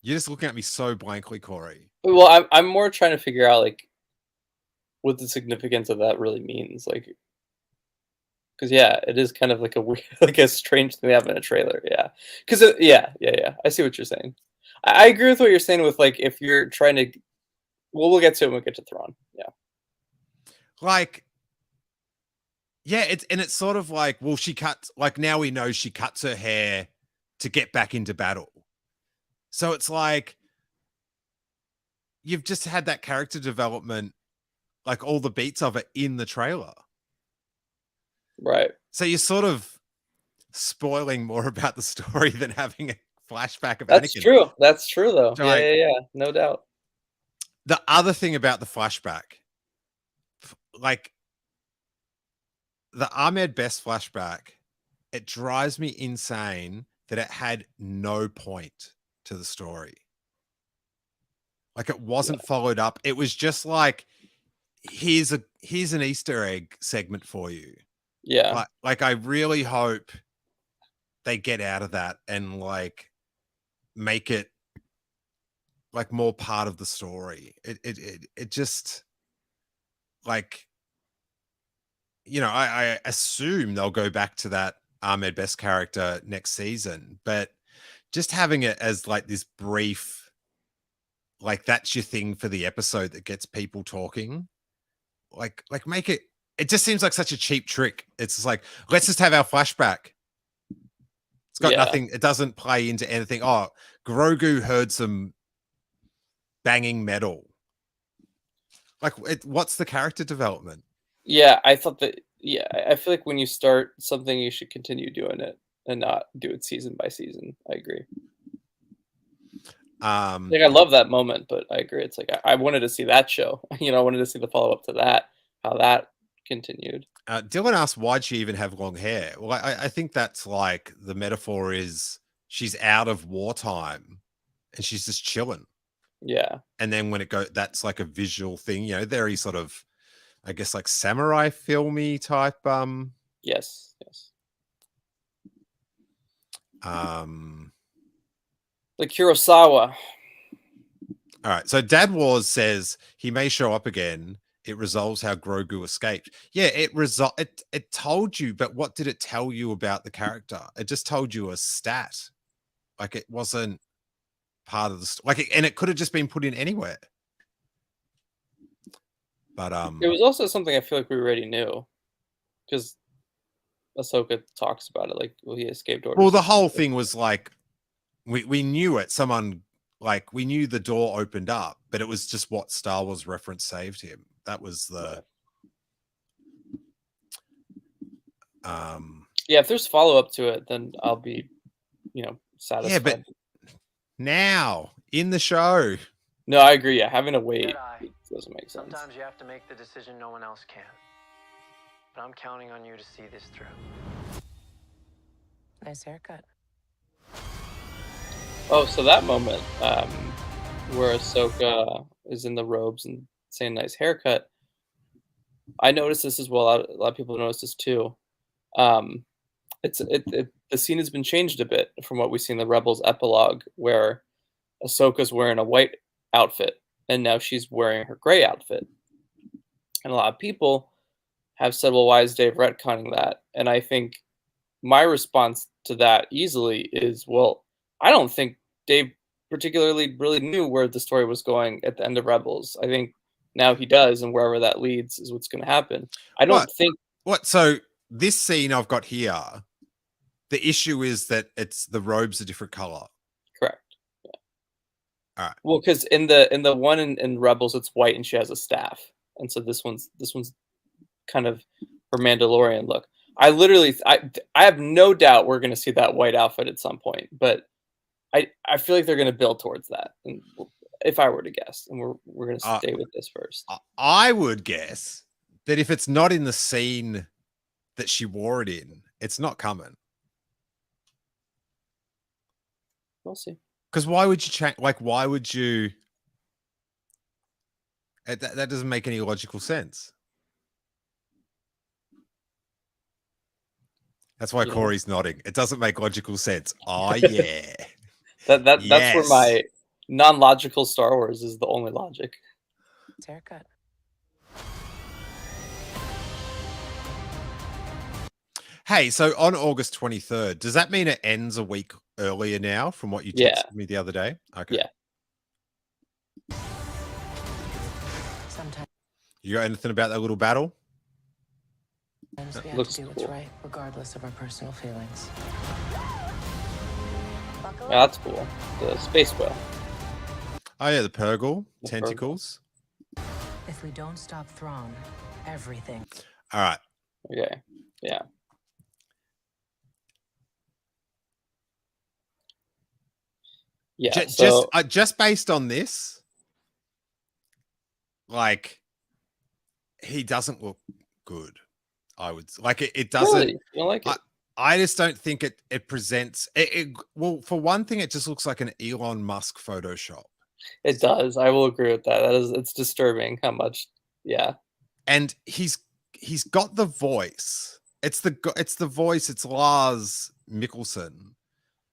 You're just looking at me so blankly, Corey. Well, I'm more trying to figure out like what the significance of that really means. Like, because yeah, it is kind of like a weird, like a strange thing to have in a trailer. Yeah, because yeah. I see what you're saying. I agree with what you're saying with like if you're trying to. Well, we'll get to it when we get to Thrawn. Yeah. Like, yeah, it's sort of like, well, she cuts, like now we know she cuts her hair to get back into battle. So it's like you've just had that character development, like all the beats of it in the trailer. Right. So you're sort of spoiling more about the story than having a flashback of That's Anakin. true. That's true, though. So, like, Yeah. No doubt. The other thing about the flashback, like the Ahmed Best flashback, it drives me insane that it had no point to the story. Like it wasn't followed up. It was just like, here's an Easter egg segment for you. Yeah. Like I really hope they get out of that and like make it like more part of the story. It just like, you know, I assume they'll go back to that Ahmed Best character next season, but just having it as like this brief, like that's your thing for the episode that gets people talking, like make it. It just seems like such a cheap trick. It's just like, let's just have our flashback. It's got nothing. It doesn't play into anything. Oh, Grogu heard some banging metal. Like, what's the character development? Yeah, I thought that. Yeah, I feel like when you start something, you should continue doing it and not do it season by season. I agree. Like I love that moment, but I agree. It's like I wanted to see that show. You know, I wanted to see the follow up to that. How that continued. Dylan asked, why'd she even have long hair? Well, I think that's like the metaphor is she's out of wartime and she's just chilling. Yeah. And then when it goes, that's like a visual thing, you know, very sort of, I guess, like samurai filmy type. Yes. Like Kurosawa. All right. So Dad Wars says he may show up again. It resolves how Grogu escaped. Yeah, it told you, but what did it tell you about the character? It just told you a stat. Like it wasn't part of the story. Like and it could have just been put in anywhere. But it was also something I feel like we already knew, because Ahsoka talks about it. Like, well, he escaped orders. Well, the whole thing was like we knew it. Someone like we knew the door opened up, but it was just what Star Wars reference saved him. That was the yeah, if there's follow up to it, then I'll be, you know, satisfied. Yeah, but now in the show. No, I agree. Yeah, having to wait doesn't make sense. Sometimes you have to make the decision no one else can. But I'm counting on you to see this through. Nice haircut. Oh, so that moment where Ahsoka is in the robes and saying nice haircut, I noticed this as well. A lot of people noticed this too. The scene has been changed a bit from what we see in the Rebels epilogue, where Ahsoka's wearing a white outfit and now she's wearing her gray outfit. And a lot of people have said, well, why is Dave retconning that? And I think my response to that easily is, well, I don't think Dave particularly really knew where the story was going at the end of Rebels. I think now he does, and wherever that leads is what's going to happen. I don't think... So this scene I've got here, the issue is that it's the robes a different color. Correct. Yeah. All right. Well, because in the one in Rebels, it's white and she has a staff, and so this one's kind of her Mandalorian look. I have no doubt we're going to see that white outfit at some point, but I feel like they're going to build towards that. And if I were to guess, and we're going to stay with this first. I would guess that if it's not in the scene that she wore it in, it's not coming. We'll see. Because why would you change? Like, why would you? That doesn't make any logical sense. That's why Corey's nodding. It doesn't make logical sense. Oh yeah. That's where my non-logical Star Wars is the only logic. It's haircut. Hey, so on August 23rd, does that mean it ends a week earlier now from what you texted me the other day? Okay. Yeah. Sometimes You got anything about that little battle? we have looks to do what's cool. right, regardless of our personal feelings. Yeah, that's cool. The space whale. Oh yeah, the Purgle The tentacles. If we don't stop Thrawn, everything. All right. Okay. Yeah. Yeah. Just based on this, like, he doesn't look good. I would like it. It doesn't. Really? You don't like it? I just don't think it presents it. Well, for one thing, it just looks like an Elon Musk Photoshop. It does. I will agree with that. It's disturbing how much. Yeah. And he's got the voice. It's the voice. It's Lars Mikkelsen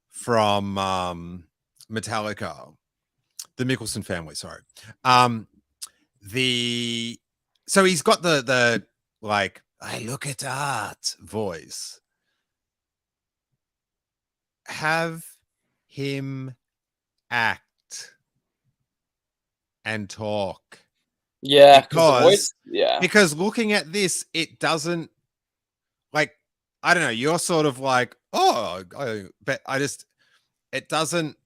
from Metallica, the Mikkelsen family. Sorry. So he's got the like, I look at art voice. Have him act and talk. Yeah, because looking at this, it doesn't, like, I don't know, you're sort of like, but it doesn't,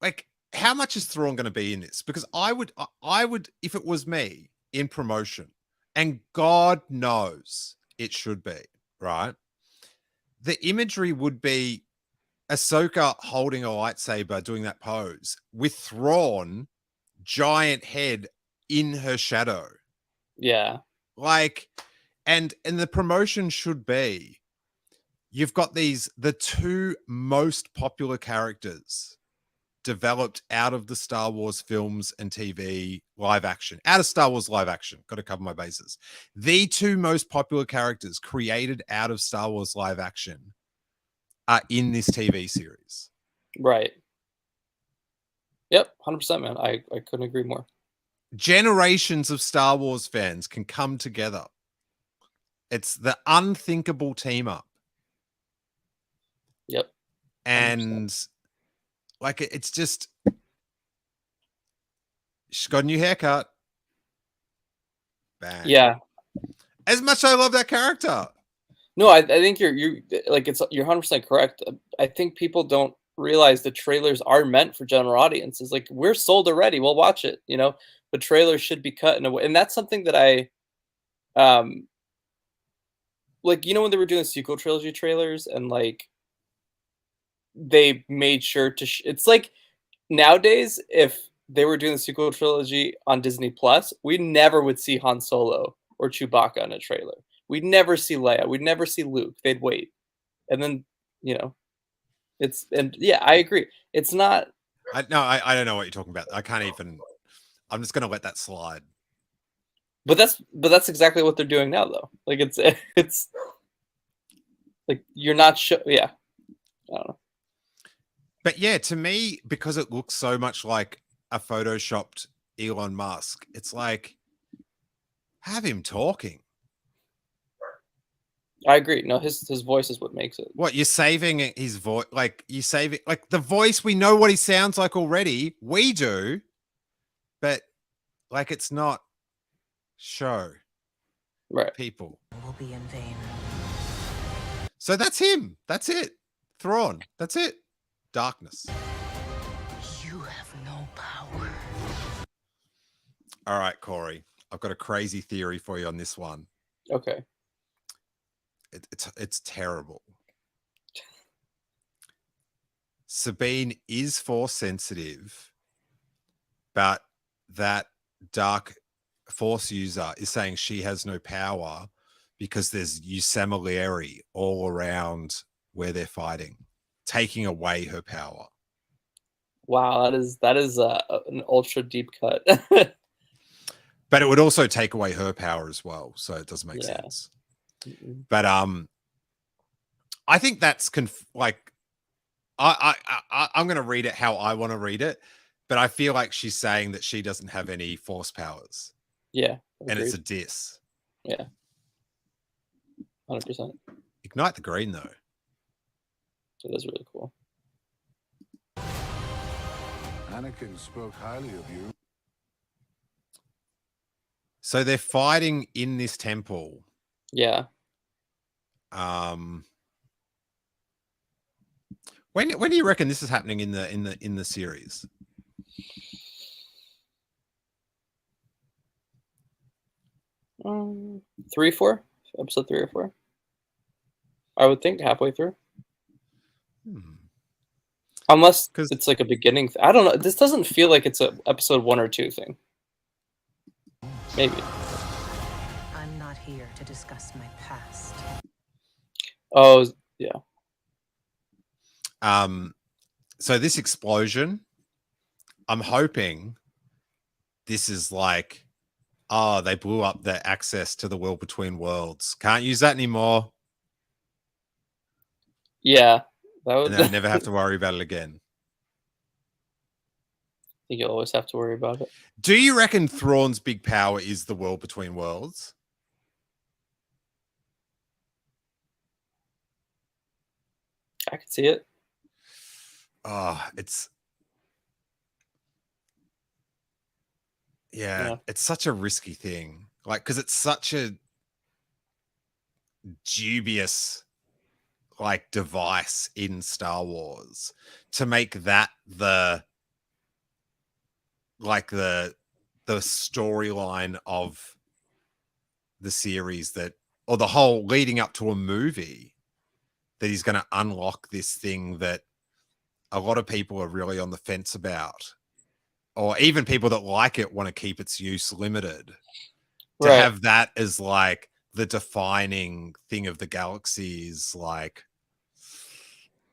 like, how much is Thrawn going to be in this? Because I would, if it was me in promotion, and God knows it should be, right? The imagery would be Ahsoka holding a lightsaber, doing that pose with Thrawn, giant head in her shadow. Yeah. Like, and the promotion should be, you've got the two most popular characters developed out of the Star Wars films and TV live action, out of Star Wars live action. Got to cover my bases. The two most popular characters created out of Star Wars live action are in this TV series. Right. Yep. 100%, man. I couldn't agree more. Generations of Star Wars fans can come together. It's the unthinkable team up. Yep. 100%. And like, it's just, she's got a new haircut. Bang. Yeah. As much as I love that character. No, I think you're 100% correct. I think people don't realize the trailers are meant for general audiences. Like, we're sold already. We'll watch it, but trailers should be cut in a way. And that's something that I, like, when they were doing sequel trilogy trailers and like, they made sure to, it's like nowadays, if they were doing the sequel trilogy on Disney Plus, we never would see Han Solo or Chewbacca in a trailer. We'd never see Leia. We'd never see Luke. They'd wait. And then, I agree. It's not. I don't know what you're talking about. I can't even, I'm just going to let that slide. But that's exactly what they're doing now, though. Like, it's like, you're not sure. Yeah. I don't know. But yeah, to me, because it looks so much like a photoshopped Elon Musk, it's like, have him talking. I agree. No, his voice is what makes it. What, you're saving his voice? Like, you save it, like the voice, we know what he sounds like already. We do, but like, it's not show right people. Will be in vain. So that's him. That's it. Thrawn. That's it. Darkness. You have no power. All right, Corey. I've got a crazy theory for you on this one. Okay. It's terrible. Sabine is force sensitive, but that dark force user is saying she has no power because there's Yusamalieri all around where they're fighting, taking away her power. Wow, that is an ultra deep cut. But it would also take away her power as well, so it doesn't make sense. But I think that's like I'm going to read it how I want to read it, but I feel like she's saying that she doesn't have any force powers. Yeah, and it's a diss. Yeah, 100%. Ignite the green though. It is really cool. Anakin spoke highly of you. So they're fighting in this temple. Yeah. When do you reckon this is happening in the series? Episode 3 or 4. I would think halfway through. Unless it's like a beginning. I don't know. This doesn't feel like it's a episode 1 or 2 thing. Maybe. I'm not here to discuss my past. Oh, yeah. So this explosion, I'm hoping this is like, oh, they blew up their access to the world between worlds. Can't use that anymore. Yeah. That would... And then I never have to worry about it again. I think you'll always have to worry about it. Do you reckon Thrawn's big power is the world between worlds? I can see it. Oh, it's such a risky thing. Like, because it's such a dubious like device in Star Wars to make that the storyline of the series, that, or the whole leading up to a movie, that he's going to unlock this thing that a lot of people are really on the fence about, or even people that like it want to keep its use limited. To have that as like the defining thing of the galaxy is like,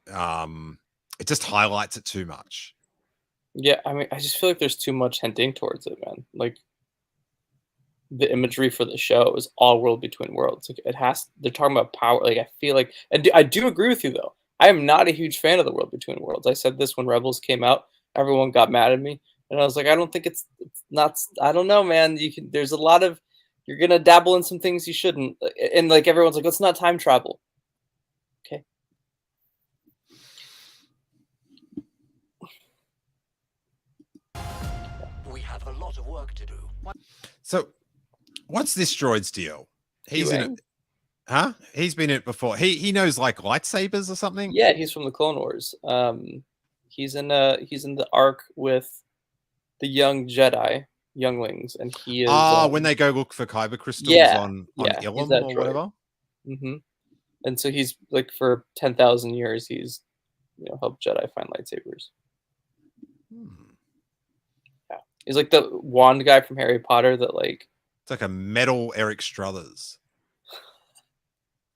it just highlights it too much. Yeah, I mean, I just feel like there's too much hinting towards it, man. Like, the imagery for the show is all world between worlds. Like, they're talking about power. Like, I feel like, and I do agree with you though. I am not a huge fan of the world between worlds. I said this when Rebels came out. Everyone got mad at me, and I was like, I don't think it's not. I don't know, man. There's a lot of, you're gonna dabble in some things you shouldn't, and like everyone's like, it's not time travel. Okay. We have a lot of work to do. So, what's this droid's deal? He's in it. Huh? He's been in it before. He knows like lightsabers or something. Yeah, he's from the Clone Wars. He's in the arc with the young Jedi younglings, and he is. When they go look for kyber crystals on Ilum or whatever. Mm-hmm. And so he's like, for 10,000 years, he's helped Jedi find lightsabers. Yeah, he's like the wand guy from Harry Potter. That like, it's like a metal Eric Struthers.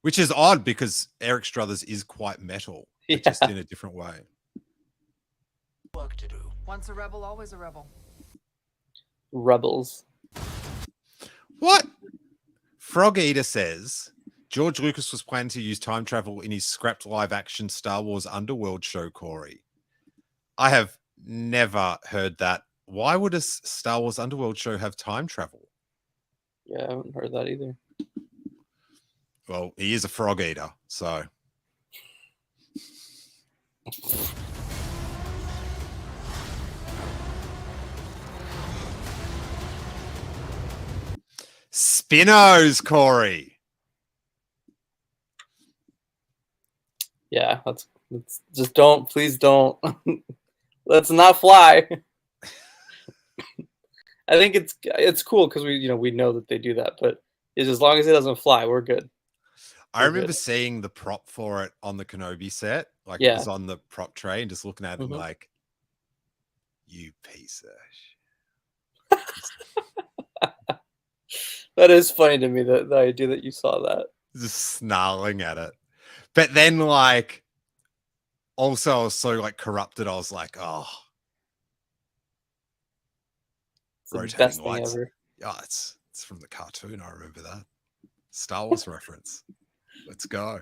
Which is odd because Eric Struthers is quite metal, but just in a different way. Work to do. Once a rebel, always a rebel. Rebels. What? Frog Eater says George Lucas was planning to use time travel in his scrapped live-action Star Wars Underworld show, Corey. I have never heard that. Why would a Star Wars Underworld show have time travel? Yeah, I haven't heard that either. Well, he is a frog eater, so. Spinos, Corey. Yeah, let's just please don't. Let's not fly. I think it's cool because we know that they do that, but as long as it doesn't fly, we're good. I remember seeing the prop for it on the Kenobi set. Like, it was on the prop tray, and just looking at it like, you piece of shit. That is funny to me, the idea that you saw that. Just snarling at it. But then, like, also I was so like corrupted. I was like, oh, It's the rotating best thing lights. ever. Yeah, it's from the cartoon. I remember that. Star Wars reference. Let's go.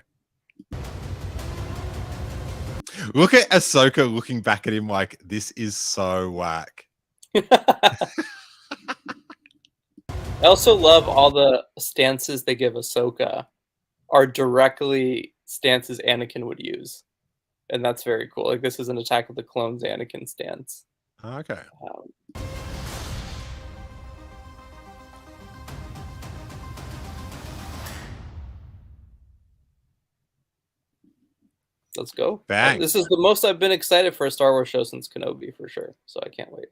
Look at Ahsoka looking back at him like, this is so whack. I also love all the stances they give Ahsoka are directly stances Anakin would use. And that's very cool. Like, this is an Attack of the Clones Anakin stance. Okay. Let's go. Bang. This is the most I've been excited for a Star Wars show since Kenobi, for sure. So I can't wait.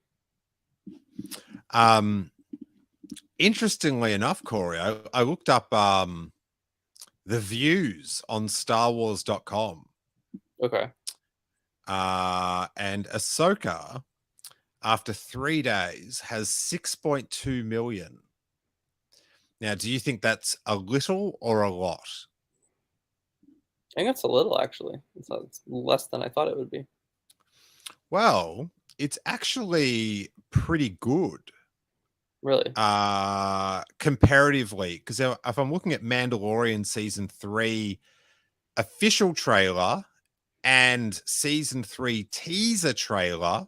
Interestingly enough, Corey, I looked up the views on StarWars.com. Okay. And Ahsoka, after 3 days, has 6.2 million. Now, do you think that's a little or a lot? I think that's a little, actually. It's less than I thought it would be. Well, it's actually pretty good. Really? Comparatively, because if I'm looking at Mandalorian season 3 official trailer and season 3 teaser trailer,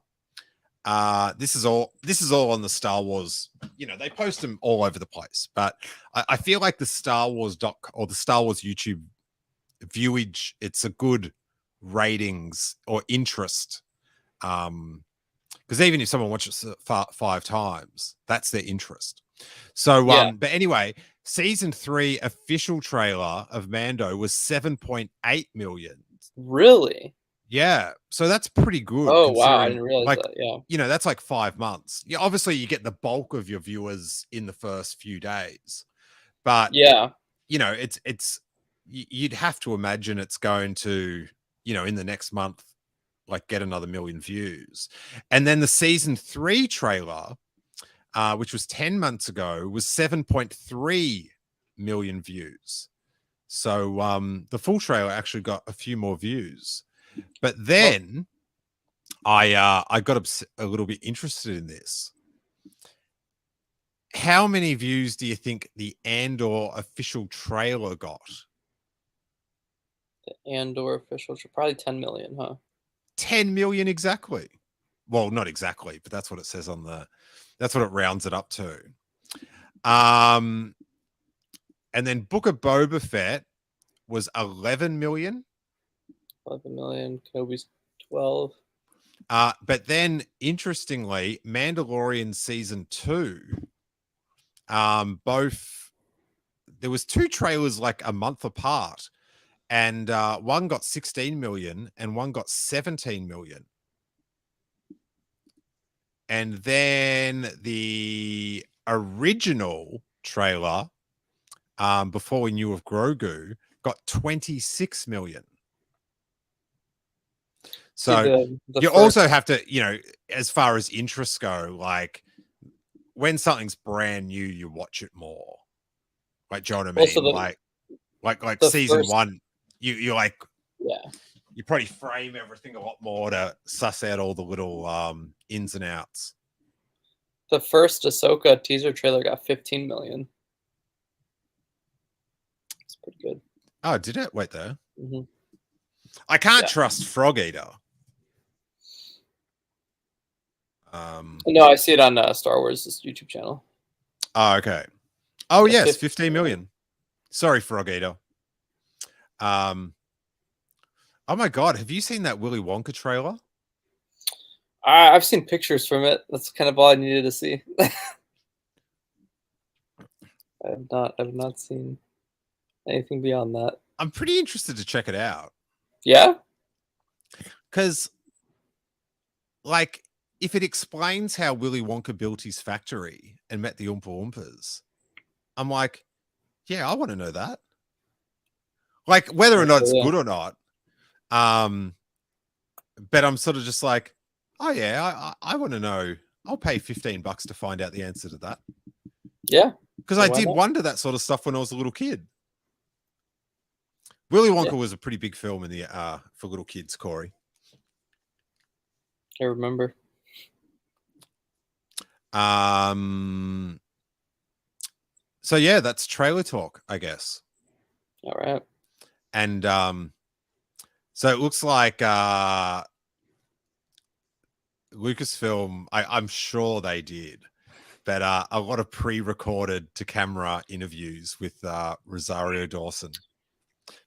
this is all on the Star Wars. You know, they post them all over the place, but I feel like the Star Wars or the Star Wars YouTube viewage, it's a good ratings or interest. Because even if someone watches it 5 times, that's their interest. So, but anyway, season 3 official trailer of Mando was 7.8 million. Really? Yeah. So that's pretty good. Oh, wow. I didn't realize like, that. Yeah. You know, that's like 5 months. Yeah. Obviously, you get the bulk of your viewers in the first few days. But, yeah, you know, you'd have to imagine it's going to, you know, in the next month, like get another 1 million views. And then the season 3 trailer, which was 10 months ago, was 7.3 million views. So the full trailer actually got a few more views. But then I got a little bit interested in this. How many views do you think the Andor official trailer got? The Andor official, probably 10 million, huh? 10 million exactly. Well, not exactly, but that's what it says on that's what it rounds it up to. And then Book of Boba Fett was 11 million. 11 million. Kenobi's 12. But then interestingly, Mandalorian season 2, both, there was 2 trailers like a month apart. And one got 16 million and one got 17 million. And then the original trailer, Before We Knew of Grogu, got 26 million. So you also have to, you know, as far as interests go, like when something's brand new, you watch it more. Like, do you know what I mean? Like season 1. You like, yeah, you probably frame everything a lot more to suss out all the little ins and outs. The first Ahsoka teaser trailer got 15 million. It's pretty good. Oh, did it? Wait there. Mm-hmm. I can't trust Frog Eater. No, I see it on Star Wars' YouTube channel. Oh, okay. Oh, yes, 15 million. Sorry, Frog Eater. Oh my God, have you seen that Willy Wonka trailer? I've seen pictures from it. That's kind of all I needed to see. I have not seen anything beyond that. I'm pretty interested to check it out. Yeah? Because, like, if it explains how Willy Wonka built his factory and met the Oompa Loompas, I'm like, yeah, I want to know that. Like, whether or not it's good or not. But I'm sort of just like, oh yeah, I want to know. I'll pay $15 to find out the answer to that. Yeah. Because I did wonder that sort of stuff when I was a little kid. Willy Wonka was a pretty big film in the for little kids, Corey. I remember. So yeah, that's trailer talk, I guess. All right. And so it looks like Lucasfilm, I'm sure they did, but a lot of pre-recorded to camera interviews with Rosario Dawson,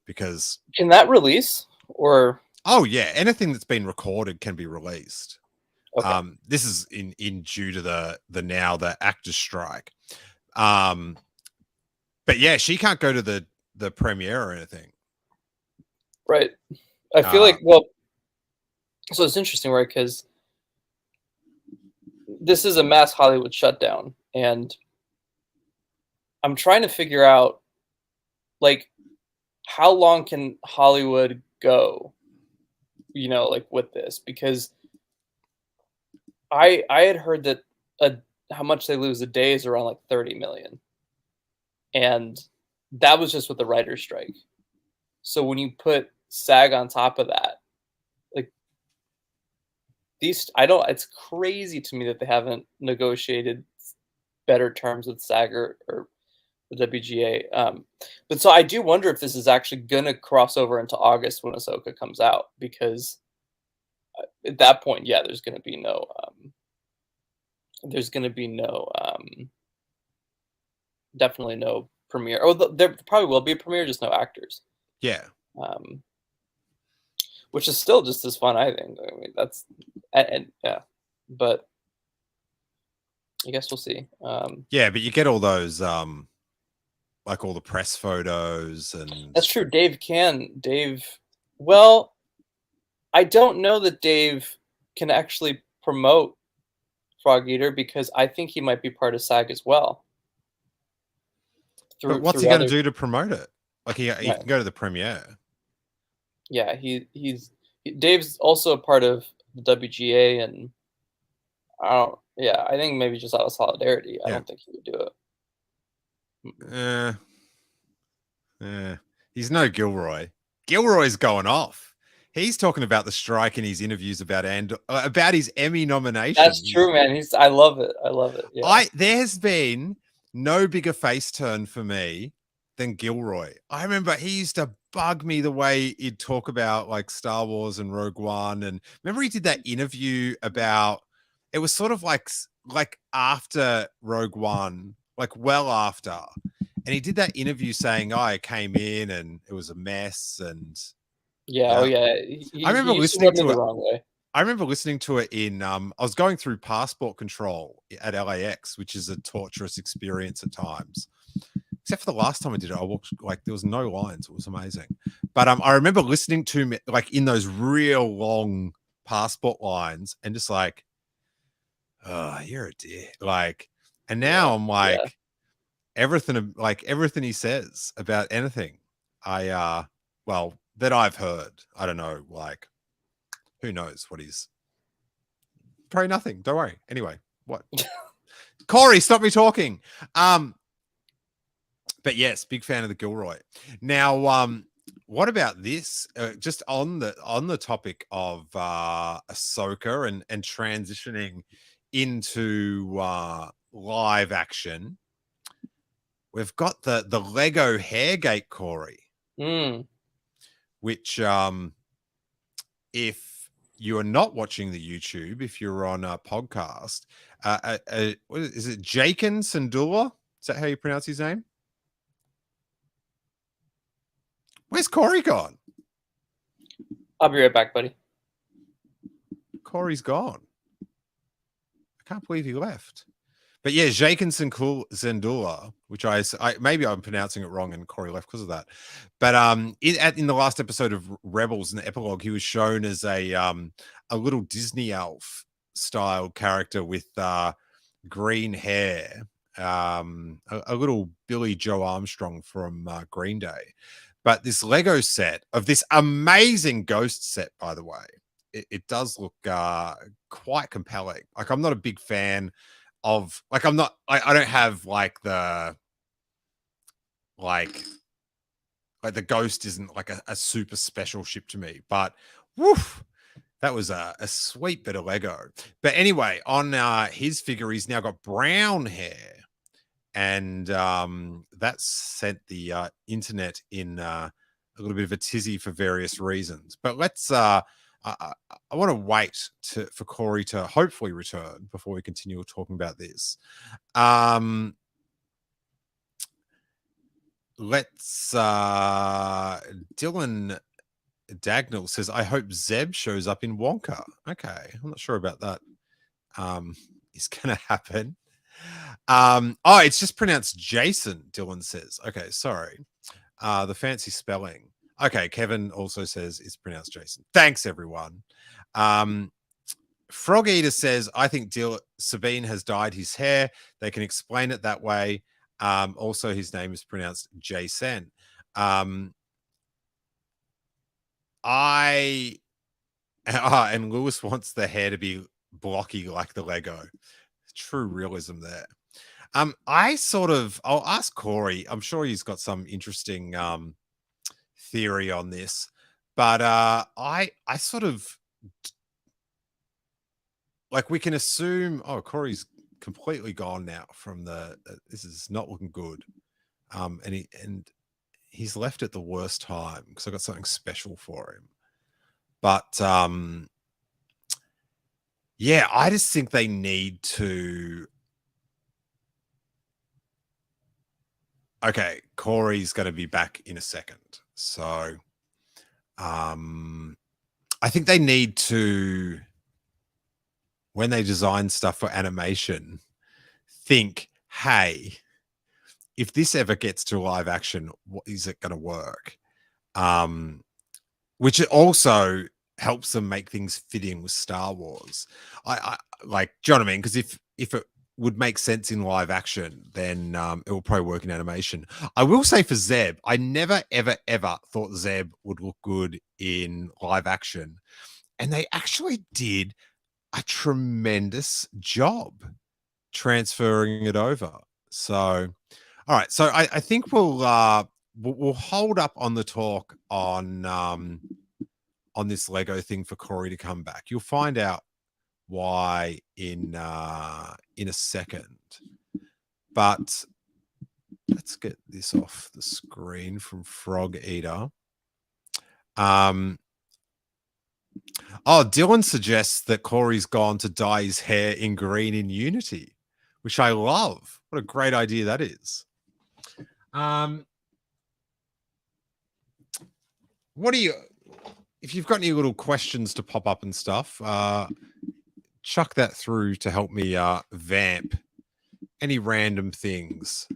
because Can that release or? Oh yeah, anything that's been recorded can be released. Okay. This is in due to the actors strike. But yeah, she can't go to the premiere or anything. Right. I feel like, well, so it's interesting, right? Because this is a mass Hollywood shutdown, and I'm trying to figure out, like, how long can Hollywood go, you know, like with this? Because I had heard that how much they lose a day is around like 30 million. And that was just with the writer's strike. So when you put SAG on top of that, like it's crazy to me that they haven't negotiated better terms with SAG or the WGA. But so I do wonder if this is actually going to cross over into August when Ahsoka comes out, because at that point, yeah, there's going to be no definitely no premiere. Oh, there probably will be a premiere, just no actors. Yeah. Which is still just as fun, I think. I mean, that's and yeah, but I guess we'll see. Yeah, but you get all those like all the press photos and that's true. Dave. Well, I don't know that Dave can actually promote Frog Eater, because I think he might be part of SAG as well. But what's he going to do to promote it? Like he can go to the premiere. Yeah, Dave's also a part of the WGA, and I think maybe just out of solidarity. I don't think he would do it. He's no Gilroy. Gilroy's going off. He's talking about the strike in his interviews about his Emmy nomination. That's true, man. I love it. Yeah. There's been no bigger face turn for me than Gilroy. I remember he used to bug me the way he'd talk about like Star Wars and Rogue One. And remember he did that interview about, it was sort of like after Rogue One, like well after. And he did that interview saying, I came in and it was a mess. And yeah, I remember listening to it the wrong way. I remember listening to it in, I was going through passport control at LAX, which is a torturous experience at times. Except for the last time I did it, I walked, like, there was no lines. It was amazing. But I remember listening to, like, in those real long passport lines and just like, oh, you're a dick. Like, and now I'm like, everything he says about anything, well, that I've heard, I don't know, like, who knows what he's, probably nothing. Don't worry. Anyway, what? Corey, stop me talking. But yes, big fan of the Gilroy. Now, what about this? Just on the topic of Ahsoka and transitioning into live action, we've got the Lego Hairgate, Corey, which if you are not watching the YouTube, if you're on a podcast, what is it? Jakin Sandula? Is that how you pronounce his name? Where's Corey gone? I'll be right back, buddy. Corey's gone. I can't believe he left. But yeah, Jakin Sandula, which I maybe I'm pronouncing it wrong, and Corey left because of that. But in the last episode of Rebels, in the epilogue, he was shown as a little Disney elf style character with green hair, a little Billy Joe Armstrong from Green Day. But this Lego set of this amazing ghost set, by the way, it does look quite compelling. Like, I'm not a big fan of, like, I don't have like the ghost isn't like a super special ship to me, but woof, That was a sweet bit of Lego. But anyway, on his figure, he's now got brown hair. And that's sent the internet in a little bit of a tizzy for various reasons. But let's, I want to wait for Corey to hopefully return before we continue talking about this. Dylan Dagnall says, I hope Zeb shows up in Wonka. Okay, I'm not sure about that. Is going to happen. Oh, it's just pronounced Jason, Dylan says. Okay, sorry. The fancy spelling. Okay, Kevin also says it's pronounced Jason. Thanks, everyone. Frog Eater says, I think Sabine has dyed his hair. They can explain it that way. Also, his name is pronounced Jason. And Lewis wants the hair to be blocky like the Lego. True realism there. I'll ask Corey. I'm sure he's got some interesting theory on this, but I sort of like, we can assume. Oh, Corey's completely gone now from the. This is not looking good. And he's left at the worst time because I got something special for him. But yeah, I just think they need to. Okay, Corey's going to be back in a second. So I think they need to, when they design stuff for animation, think, hey, if this ever gets to live action, what is it going to work? Which also helps them make things fit in with Star Wars. I like, do you know what I mean? Because if it would make sense in live action, then it will probably work in animation. I will say for Zeb, I never, ever, ever thought Zeb would look good in live action. And they actually did a tremendous job transferring it over. So, all right. So I think we'll hold up on the talk on this Lego thing for Corey to come back. You'll find out why in a second, but let's get this off the screen from Frog Eater. Oh, Dylan suggests that Corey's gone to dye his hair in green in Unity, which I love. What a great idea that is. What do you, if you've got any little questions to pop up and stuff, chuck that through to help me vamp any random things.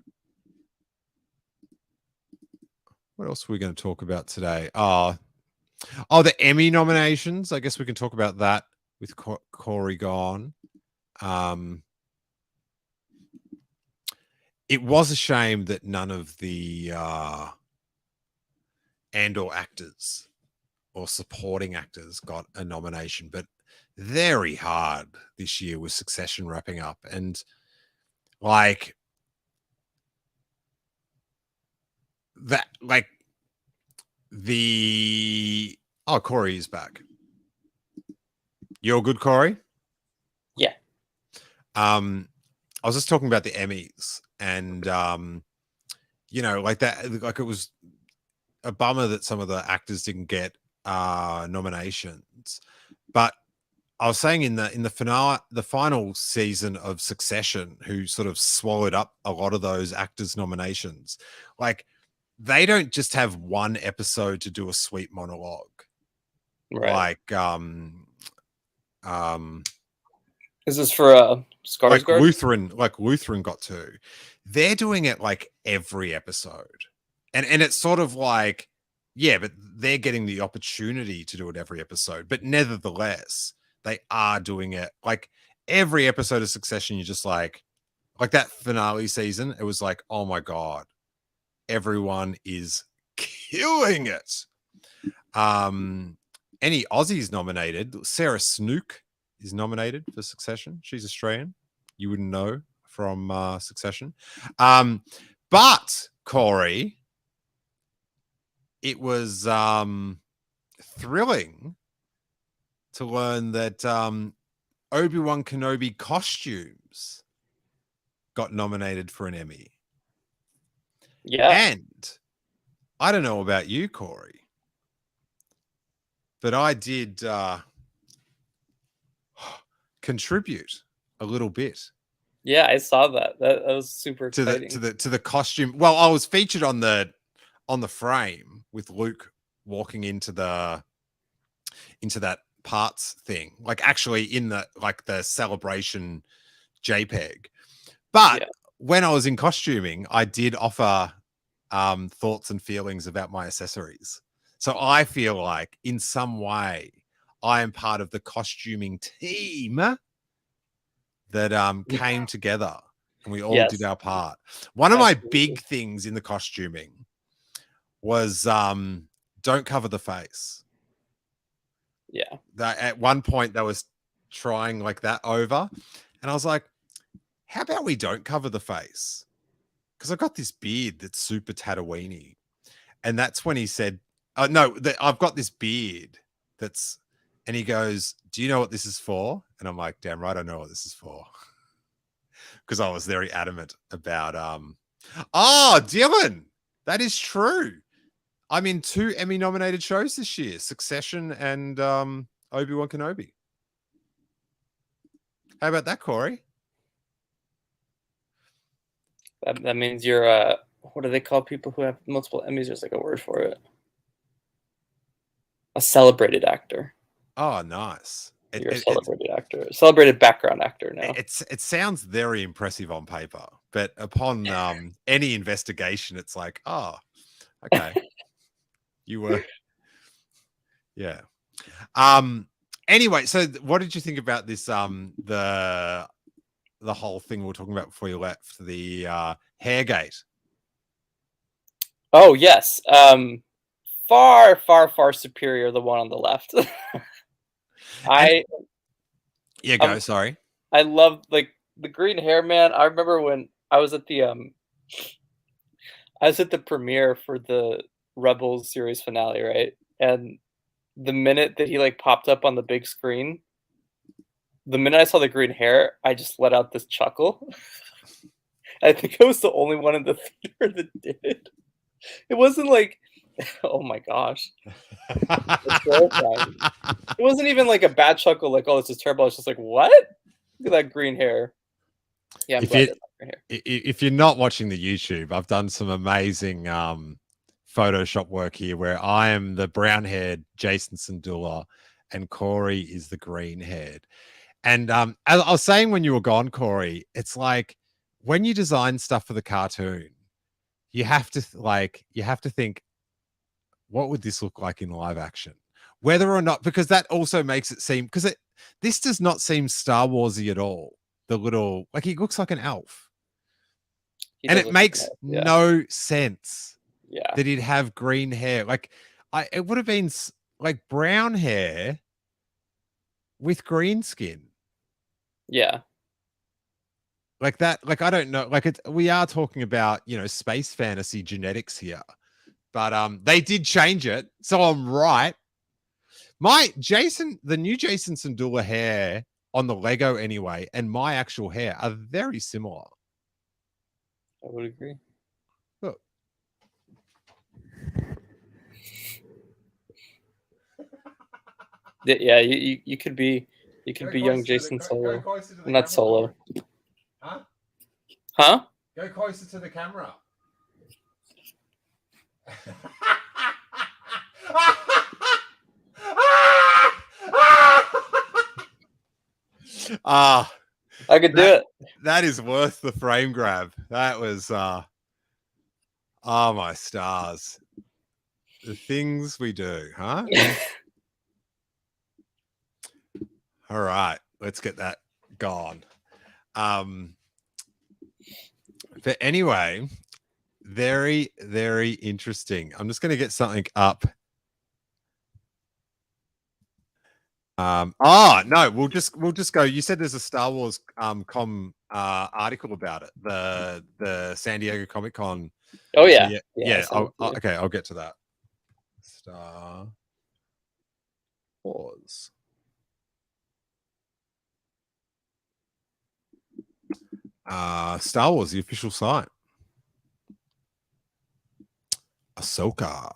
What else are we going to talk about today? Oh, the Emmy nominations. I guess we can talk about that with Corey gone. It was a shame that none of the Andor actors or supporting actors got a nomination, but very hard this year with Succession wrapping up. And like that, like the, oh, Corey is back. You're good, Corey? Yeah. I was just talking about the Emmys and, you know, like that, like it was a bummer that some of the actors didn't get nominations, but I was saying in the final season of Succession, who sort of swallowed up a lot of those actors' nominations, like they don't just have one episode to do a sweet monologue, right? Like is this for Skarsgård? Like Lutheran got to. They're doing it like every episode, and it's sort of like, yeah, but they're getting the opportunity to do it every episode, but nevertheless, they are doing it like every episode of Succession. You're just like that finale season. It was like, oh my God, everyone is killing it. Any Aussies nominated? Sarah Snook is nominated for Succession. She's Australian. You wouldn't know from Succession. But Corey, it was thrilling to learn that Obi-Wan Kenobi costumes got nominated for an Emmy. Yeah. And I don't know about you, Corey, but I did contribute a little bit. Yeah, I saw that. That was super exciting. To the costume. Well, I was featured on the frame with Luke walking into that parts thing, like actually in the celebration JPEG. But when I was in costuming, I did offer thoughts and feelings about my accessories. So I feel like in some way I am part of the costuming team that came together and we all did our part. One of my big things in the costuming was don't cover the face. Yeah. That at one point they was trying like that over, and I was like, how about we don't cover the face? Because I've got this beard that's super Tatooine-y. And that's when he said, no, I've got this beard that's, and he goes, do you know what this is for? And I'm like, damn right, I know what this is for. Because I was very adamant about, Dylan, that is true. I'm in 2 Emmy nominated shows this year, Succession and Obi-Wan Kenobi. How about that, Corey? That means you're what do they call people who have multiple Emmys? There's like a word for it. A celebrated actor. Oh, nice. You're a celebrated actor. Celebrated background actor now. It sounds very impressive on paper, but upon any investigation, it's like, oh, okay. You were, yeah. Anyway, so what did you think about this? The whole thing we were talking about before you left, the Hairgate. Oh yes, far superior the one on the left. Sorry. I love like the green hair man. I remember when I was at the premiere for the Rebels series finale, right? And the minute that he like popped up on the big screen, the minute I saw the green hair, I just let out this chuckle. I think I was the only one in the theater that did it. It wasn't like, oh my gosh. It wasn't even like a bad chuckle, like, oh, this is terrible. It's just like, what? Look at that green hair. Yeah, I'm glad they have green hair. If you're not watching the YouTube, I've done some amazing Photoshop work here where I am the brown-haired Jason Sandula and Corey is the green-haired. And as I was saying when you were gone, Corey, it's like when you design stuff for the cartoon, you have to think, what would this look like in live action? Whether or not, because that also makes it seem, because this does not seem Star Warsy at all. The little, like he looks like an elf. And it makes no sense that he'd have green hair. Like it would have been like brown hair with green skin. Yeah. Like that, like I don't know, like we are talking about, space fantasy genetics here. But they did change it, so I'm right. The new Jason Sandula hair on the Lego anyway, and my actual hair are very similar. I would agree. Look. Yeah, you could be young Jason Solo. Not Solo. Huh? Huh? Go closer to the camera. I could do it. That is worth the frame grab. That was oh my stars. The things we do, huh? All right, let's get that gone. But anyway, very, very interesting. I'm just going to get something up. No, we'll just go. You said there's a Star Wars article about it. The San Diego Comic Con. Oh yeah. Okay, I'll get to that. Star Wars. Star Wars, the official site. Ahsoka.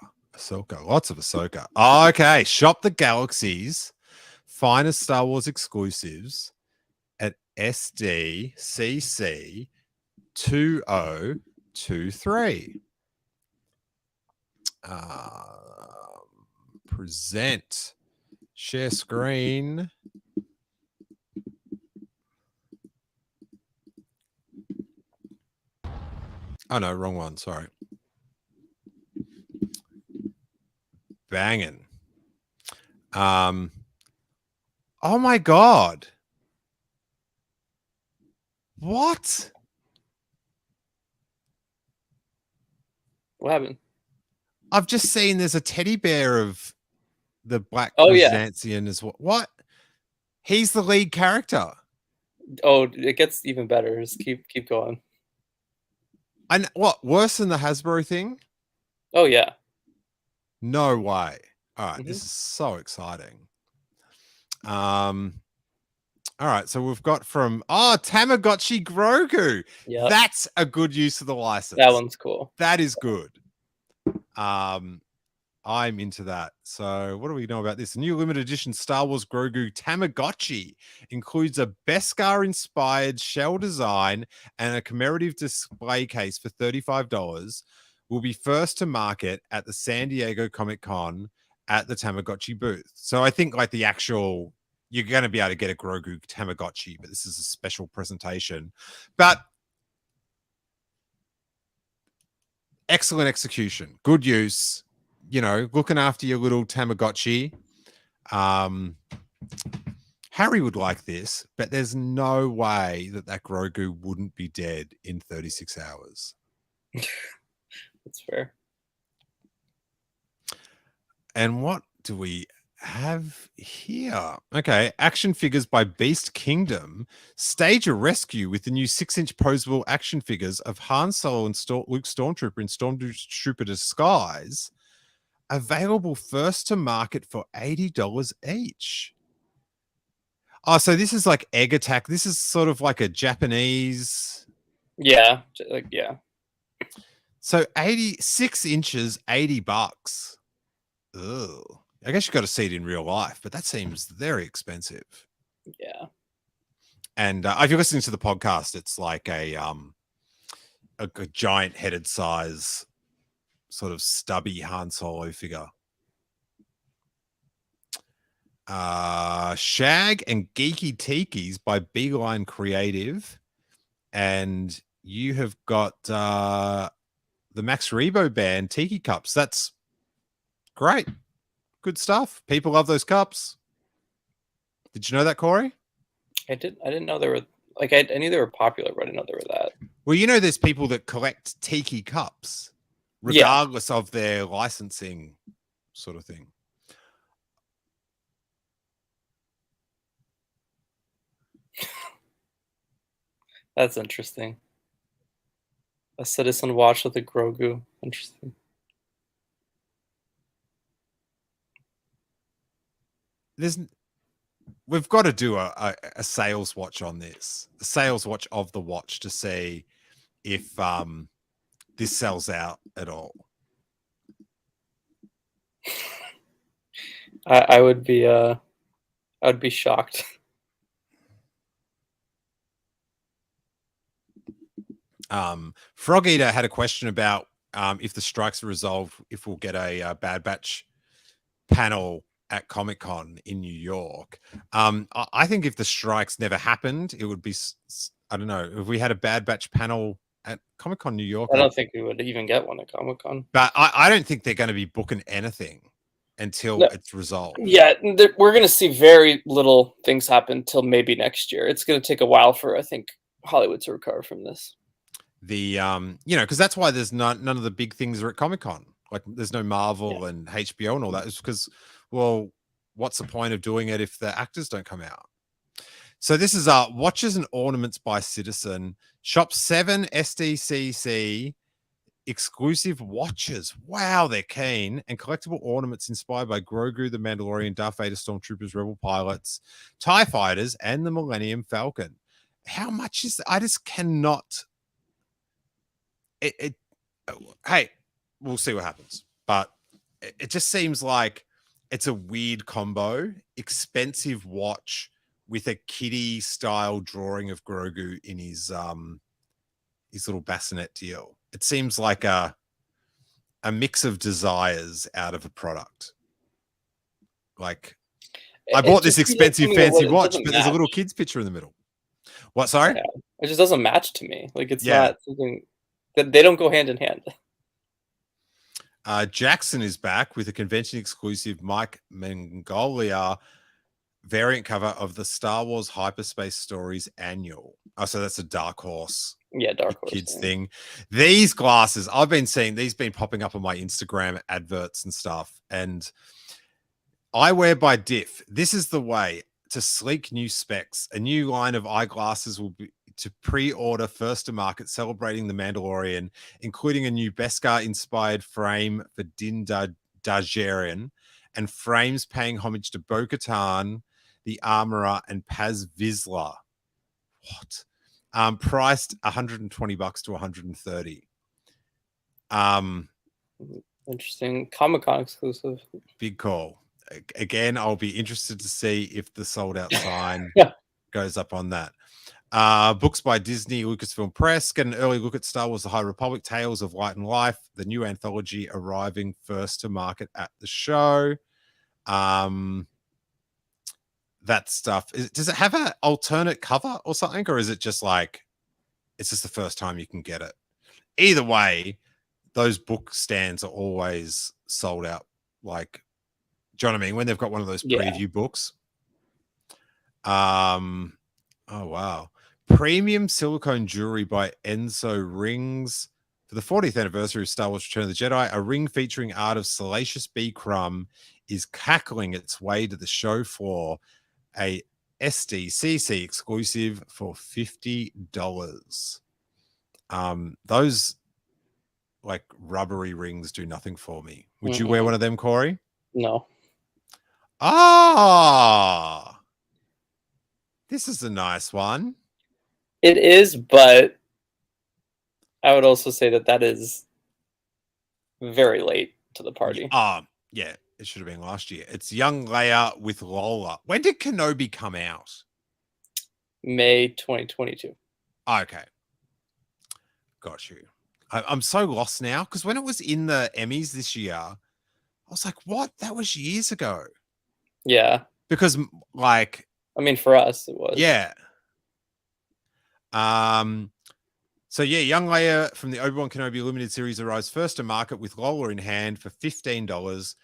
Lots of Ahsoka. Okay, shop the Galaxy's finest Star Wars exclusives at SDCC 2023. Present. Share screen. Oh no, wrong one. Sorry. Banging. Oh my God. What? What happened? I've just seen there's a teddy bear of the Black Krrsantian as well. What? He's the lead character. Oh, it gets even better. Just keep going. And what? Worse than the Hasbro thing? Oh yeah. No way. All right, this is so exciting. All right, so we've got from Tamagotchi Grogu. Yeah, that's a good use of the license. That one's cool. That is good. I'm into that. So what do we know about this? The new limited edition Star Wars Grogu Tamagotchi includes a Beskar inspired shell design and a commemorative display case for $35. Will be first to market at the San Diego Comic-Con at the Tamagotchi booth. So I think like the actual, you're going to be able to get a Grogu Tamagotchi, but this is a special presentation. But excellent execution, good use, you know, looking after your little Tamagotchi. Harry would like this, but there's no way that Grogu wouldn't be dead in 36 hours. That's fair. And what do we have here? Okay, action figures by Beast Kingdom stage a rescue with the new 6-inch posable action figures of Han Solo and Luke Stormtrooper in Stormtrooper disguise, available first to market for $80 each. Oh, so this is like Egg Attack. This is sort of like a Japanese. Yeah. So 86 inches, $80. Ugh. I guess you got to see it in real life, but that seems very expensive. Yeah. And if you're listening to the podcast, it's like a giant headed size, sort of stubby Han Solo figure. Shag and Geeky Tikis by Beeline Creative. And you have got the Max Rebo Band Tiki Cups. That's great. Good stuff. People love those cups. Did you know that, Corey? I didn't know they were like I knew they were popular, but I didn't know they were that. Well, you know, there's people that collect tiki cups, regardless of their licensing sort of thing. That's interesting. A citizen watch with a Grogu. Interesting. We've got to do a sales watch on this, a sales watch of the watch to see if this sells out at all. I would be shocked. Frog Eater had a question about if the strikes are resolved, if we'll get a Bad Batch panel at Comic-Con in New York. I think if the strikes never happened, it would be, I don't know, if we had a Bad Batch panel at Comic-Con New York. I don't think we would even get one at Comic-Con. But I don't think they're going to be booking anything until it's resolved. Yeah, we're going to see very little things happen till maybe next year. It's going to take a while for, I think, Hollywood to recover from this. You know, because that's why there's none of the big things are at Comic-Con. Like there's no Marvel and HBO and all that. It's because, well, what's the point of doing it if the actors don't come out? So this is watches and ornaments by Citizen. Shop 7 SDCC exclusive watches. Wow, they're keen. And collectible ornaments inspired by Grogu, the Mandalorian, Darth Vader, Stormtroopers, Rebel pilots, TIE fighters, and the Millennium Falcon. how much is I just cannot. Hey, we'll see what happens, but it just seems like it's a weird combo. Expensive watch with a kiddie style drawing of Grogu in his little bassinet deal. It seems like a mix of desires out of a product. Like, I bought this expensive fancy watch, but there's a little kid's picture in the middle. What? Sorry? Yeah, it just doesn't match to me. Like, it's not something that they don't go hand in hand. Jackson is back with a convention exclusive Mike Mangolier variant cover of the Star Wars Hyperspace Stories annual. Oh, so that's a Dark Horse. Yeah, Dark Horse kids thing. These glasses, I've been seeing these been popping up on my Instagram adverts and stuff. And Eyewear by Diff. This is the way to sleek new specs. A new line of eyeglasses will be to pre-order first to market, celebrating the Mandalorian, including a new Beskar-inspired frame for Din Djarin and frames paying homage to Bo-Katan, the Armorer, and Paz Vizsla. What? Priced $120 to $130. Interesting. Comic-Con exclusive. Big call. Again, I'll be interested to see if the sold out sign goes up on that. Books by Disney, Lucasfilm Press. Get an early look at Star Wars The High Republic, Tales of Light and Life, the new anthology arriving first to market at the show. That stuff. Does it have an alternate cover or something? Or is it just like, it's just the first time you can get it? Either way, those book stands are always sold out. Like, do you know what I mean? When they've got one of those preview books. Oh, wow. Premium silicone jewelry by Enzo Rings. For the 40th anniversary of Star Wars Return of the Jedi, a ring featuring art of Salacious B. Crumb is cackling its way to the show floor. A SDCC exclusive for $50. Those like rubbery rings do nothing for me. Would you wear one of them, Corey? No. Ah, this is a nice one. It is, but I would also say that is very late to the party. Yeah, it should have been last year. It's young Leia with Lola. When did Kenobi come out? May 2022. Okay. Got you. I'm so lost now because when it was in the Emmys this year, I was like, what? That was years ago. Yeah. Because, like... I mean, for us, it was. Yeah. So, yeah, young Leia from the Obi-Wan Kenobi Limited Series arrives first to market with Lola in hand for $15.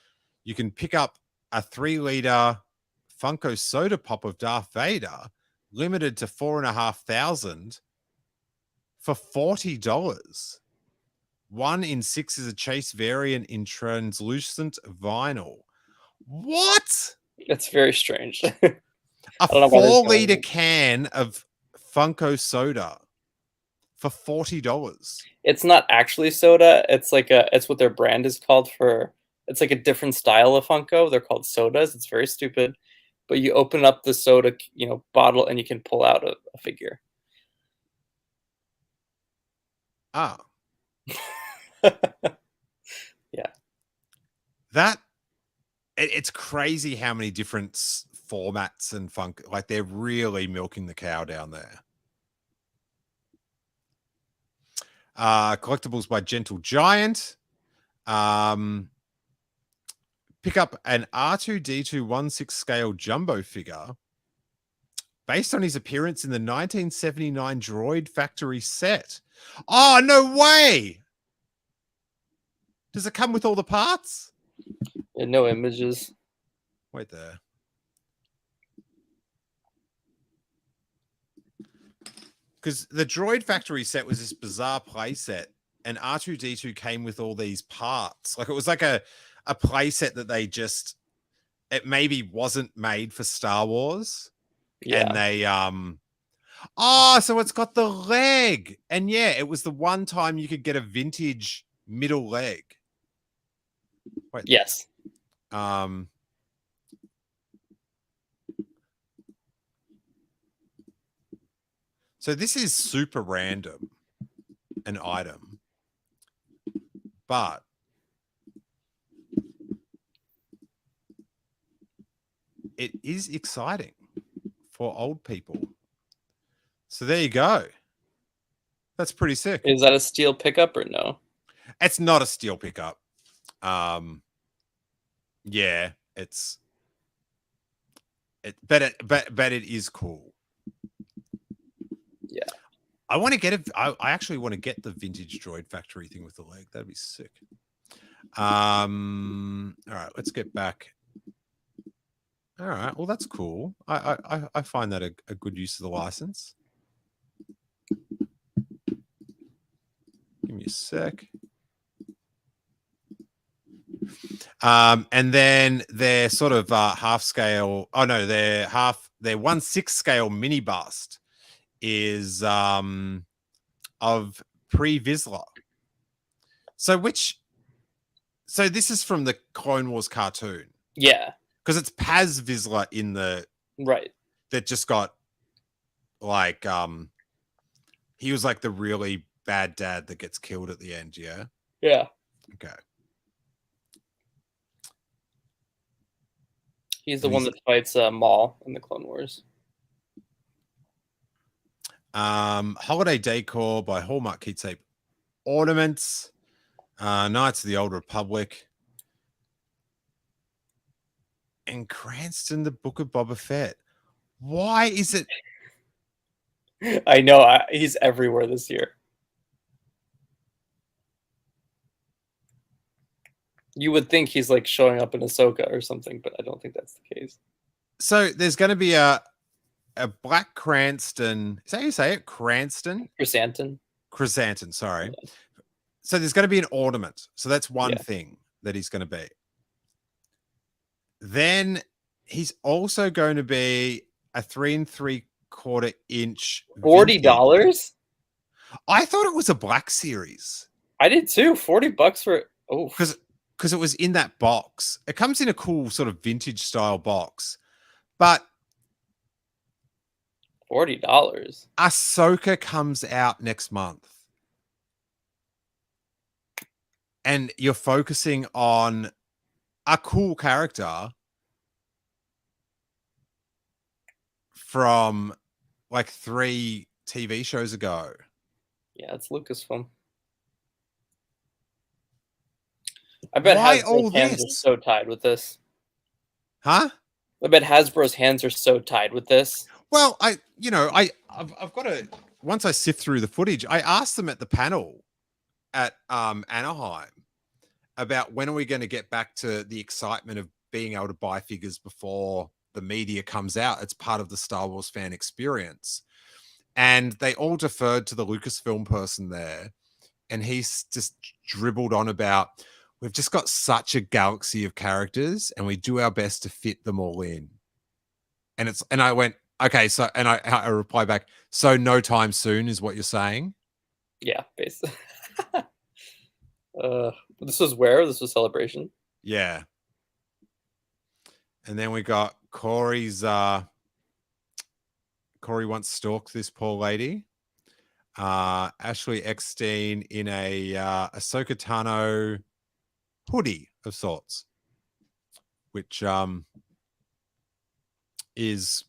You can pick up a 3-liter Funko soda pop of Darth Vader, limited to 4,500 for $40. 1 in 6 is a Chase variant in translucent vinyl. What? It's very strange. A 4-liter can of Funko soda for $40. It's not actually soda. It's like it's what their brand is called for. It's like a different style of Funko. They're called sodas. It's very stupid. But you open up the soda, bottle and you can pull out a figure. Ah. Yeah. It's crazy how many different formats and Funko, like they're really milking the cow down there. Collectibles by Gentle Giant. Pick up an R2-D2 1/6 scale jumbo figure based on his appearance in the 1979 Droid Factory set. Oh, no way! Does it come with all the parts? Yeah, no images. Wait there. Because the Droid Factory set was this bizarre play set, and R2-D2 came with all these parts. Like, it was like a play set that it maybe wasn't made for Star Wars. Yeah. And they, so it's got the leg. And yeah, it was the one time you could get a vintage middle leg. Wait. Yes. So this is super random, an item, but it is exciting for old people. So there you go. That's pretty sick. Is that a Steele pickup or no? It's not a Steele pickup. Yeah, but it is cool. Yeah. I want to get it. I actually want to get the vintage droid factory thing with the leg. That'd be sick. All right, let's get back. All right, well, that's cool. I find that a good use of the license. Give me a sec. And then their sort of half scale. Oh no, their 1/6 scale mini bust is of Pre Vizsla. So this is from the Clone Wars cartoon. Yeah. Because it's Paz Vizsla in the right that just got like he was like the really bad dad that gets killed at the end, yeah? Yeah. Okay. He's the one that fights Maul in the Clone Wars. Holiday Decor by Hallmark Keepsake Ornaments. Knights of the Old Republic. And Cranston, the Book of Boba Fett. Why is it? I know. He's everywhere this year. You would think he's like showing up in Ahsoka or something, but I don't think that's the case. So there's going to be a Black Cranston. Is that how you say it? Cranston? Chrysanthemum, sorry. Yeah. So there's going to be an ornament. So that's one thing that he's going to be. Then he's also going to be a 3 3/4 inch. $40? I thought it was a Black Series. I did too. $40 for because it was in that box. It comes in a cool sort of vintage style box, but $40. Ahsoka comes out next month, and you're focusing on a cool character from like 3 TV shows ago. Yeah, it's Lucasfilm. I bet Hasbro's hands are so tied with this. Huh? I bet Hasbro's hands are so tied with this. Well, I've got to, once I sift through the footage, I asked them at the panel at Anaheim about when are we going to get back to the excitement of being able to buy figures before the media comes out. It's part of the Star Wars fan experience. And they all deferred to the Lucasfilm person there. And he's just dribbled on about, we've just got such a galaxy of characters and we do our best to fit them all in. And I went, okay, so, and I replied back, so no time soon is what you're saying? Yeah, basically. This was where? This was Celebration? Yeah. And then we got Corey's, Corey once stalked this poor lady. Ashley Eckstein in a Ahsoka Tano hoodie of sorts, which is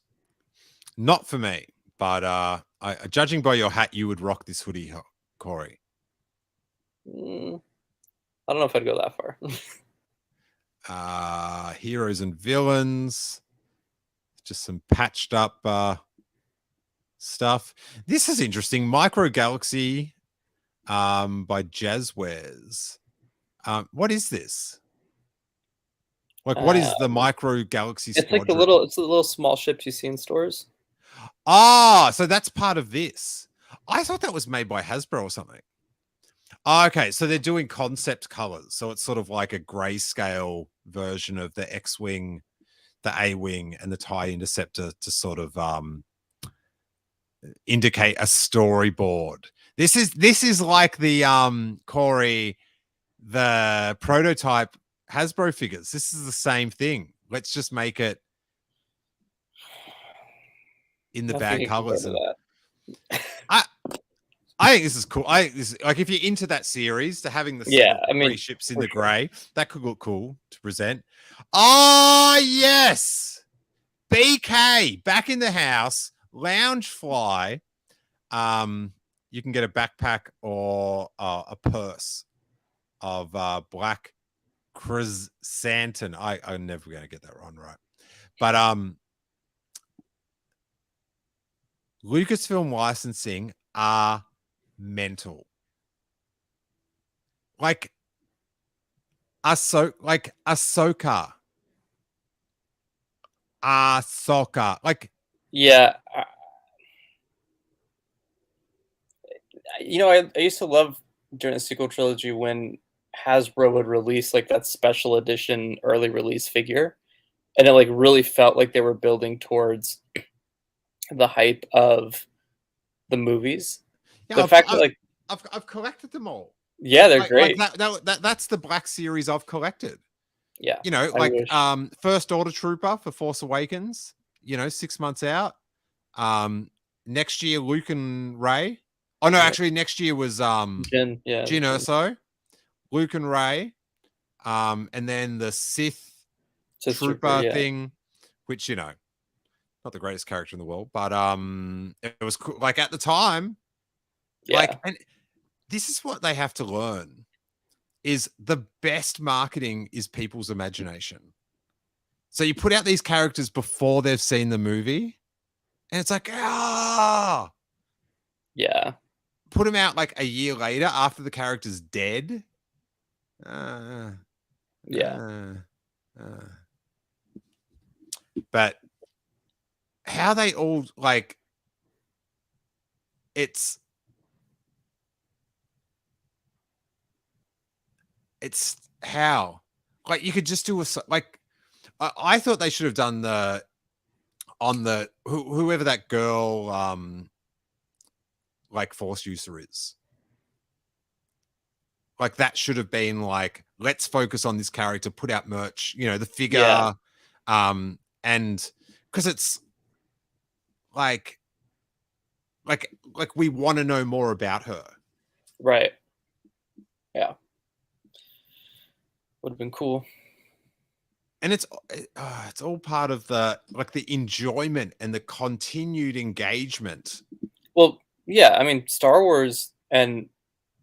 not for me, but judging by your hat, you would rock this hoodie, Corey. I don't know if I'd go that far. Heroes and Villains, just some patched up stuff. This is interesting. Micro Galaxy by Jazzwares. What is this? Like, what is the Micro Galaxy Squadron? It's like the little small ships you see in stores. Ah, so that's part of this. I thought that was made by Hasbro or something. Okay, so they're doing concept colors. So it's sort of like a grayscale version of the X-Wing, the A-Wing, and the TIE Interceptor to sort of indicate a storyboard. This is like the Corey, the prototype Hasbro figures. This is the same thing. Let's just make it in the bad colors. think this is cool. Like if you're into that series, to having the three ships in the grey, that could look cool to present. Oh yes, BK back in the house, lounge fly. You can get a backpack or a purse of black chrysanthemum. I'm never going to get that wrong, right? But Lucasfilm licensing are mental. Like Ahsoka. Like, yeah. I used to love during the sequel trilogy when Hasbro would release like that special edition early release figure, and it like really felt like they were building towards the hype of the movies. Yeah, the fact that like I've collected them all. Yeah, they're great. That's the Black Series I've collected. Yeah, First Order Trooper for Force Awakens. 6 months out. Next year, Luke and Rey. Oh no, actually, next year was Jyn Erso, Luke and Rey, and then the Sith Trooper thing, which not the greatest character in the world, but it was cool. Like at the time, and this is what they have to learn: is the best marketing is people's imagination. So you put out these characters before they've seen the movie, and it's like put them out like a year later after the character's dead. But how they all like it's how like you could just do I thought they should have done whoever that girl like Force user is. Like that should have been like, let's focus on this character, put out merch, the figure, and because it's like we want to know more about her, right? Yeah, would have been cool. And it's all part of the enjoyment and the continued engagement. Well, yeah, I mean, Star Wars and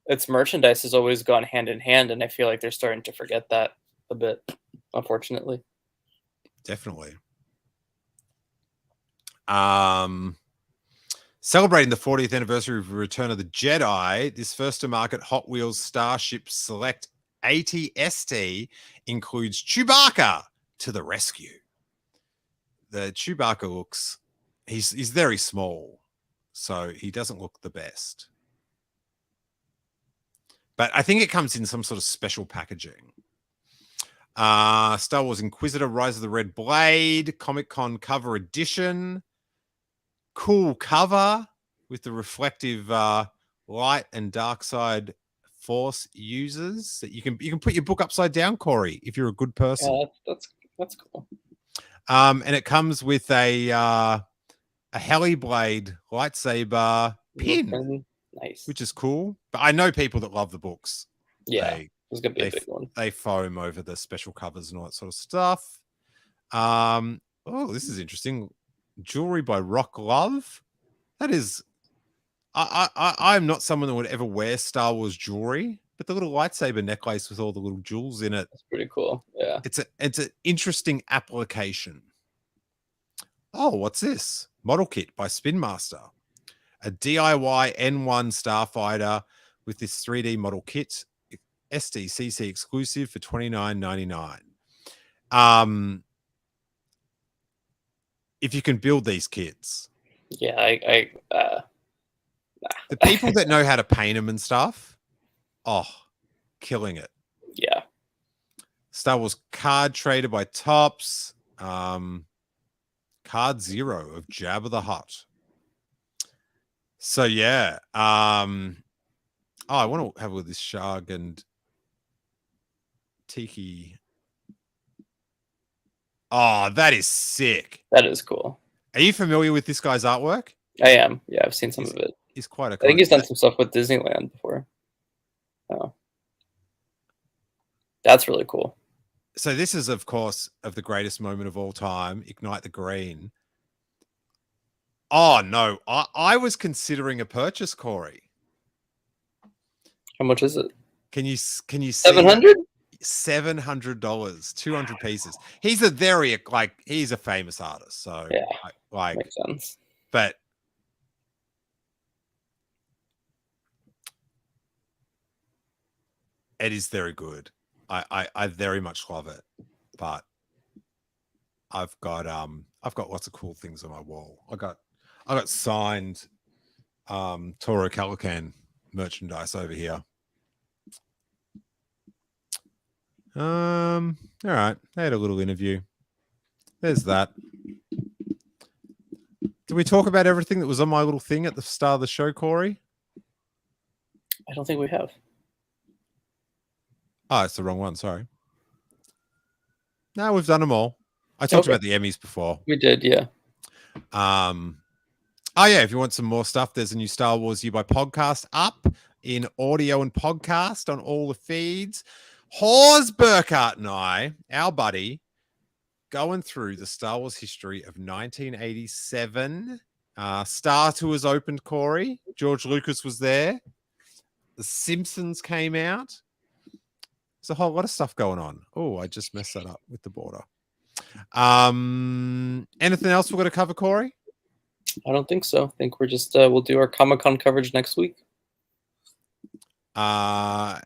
its merchandise has always gone hand in hand, and I feel like they're starting to forget that a bit, unfortunately. Definitely. Celebrating the 40th anniversary of Return of the Jedi, this first-to-market Hot Wheels Starship Select AT-ST includes Chewbacca to the rescue. The Chewbacca looks... He's very small, so he doesn't look the best. But I think it comes in some sort of special packaging. Star Wars Inquisitor, Rise of the Red Blade, Comic-Con cover edition. Cool cover with the reflective light and dark side Force users that you can put your book upside down, Corey, if you're a good person. Yeah, that's cool. And it comes with a Heliblade lightsaber pin. Nice. Which is cool. But I know people that love the books. Yeah, it's gonna be a big one. They foam over the special covers and all that sort of stuff. Oh, this is interesting. Jewelry by Rock Love. That is, I'm not someone that would ever wear Star Wars jewelry, but the little lightsaber necklace with all the little jewels in it. That's pretty cool. Yeah. It's an interesting application. Oh, what's this? Model kit by Spin Master. A DIY N1 Starfighter with this 3D model kit, SDCC exclusive for $29.99. If you can build these kits, the people that know how to paint them and stuff, killing it. Yeah. Star Wars card trader by Topps. Card Zero of Jabba the Hutt. So yeah, I want to have a look at this Shag and Tiki. Oh, that is sick. That is cool. Are you familiar with this guy's artwork? I am. Yeah, I've seen some of it. is quite a. I think he's done some stuff with Disneyland before. Oh, that's really cool. So this is, of course, of the greatest moment of all time, Ignite the Green. Oh, no. I was considering a purchase, Corey. How much is it? Can you see $700? $700, 200 pieces. He's a very, he's a famous artist. So, yeah, makes sense. But it is very good. I very much love it. But I've got lots of cool things on my wall. I got signed Toro Calican merchandise over here. All right. I had a little interview. There's that. Did we talk about everything that was on my little thing at the start of the show, Corey? I don't think we have. Oh, it's the wrong one. Sorry. No, we've done them all. I talked about the Emmys before. We did, yeah. Oh yeah, if you want some more stuff, there's a new Star Wars You by podcast up in audio and podcast on all the feeds. Hors Burkhardt and I, our buddy, going through the Star Wars history of 1987. Star Tours opened, Corey. George Lucas was there. The Simpsons came out. There's a whole lot of stuff going on. Oh, I just messed that up with the border. Anything else we're going to cover, Corey? I don't think so. I think we're just we'll do our Comic-Con coverage next week. What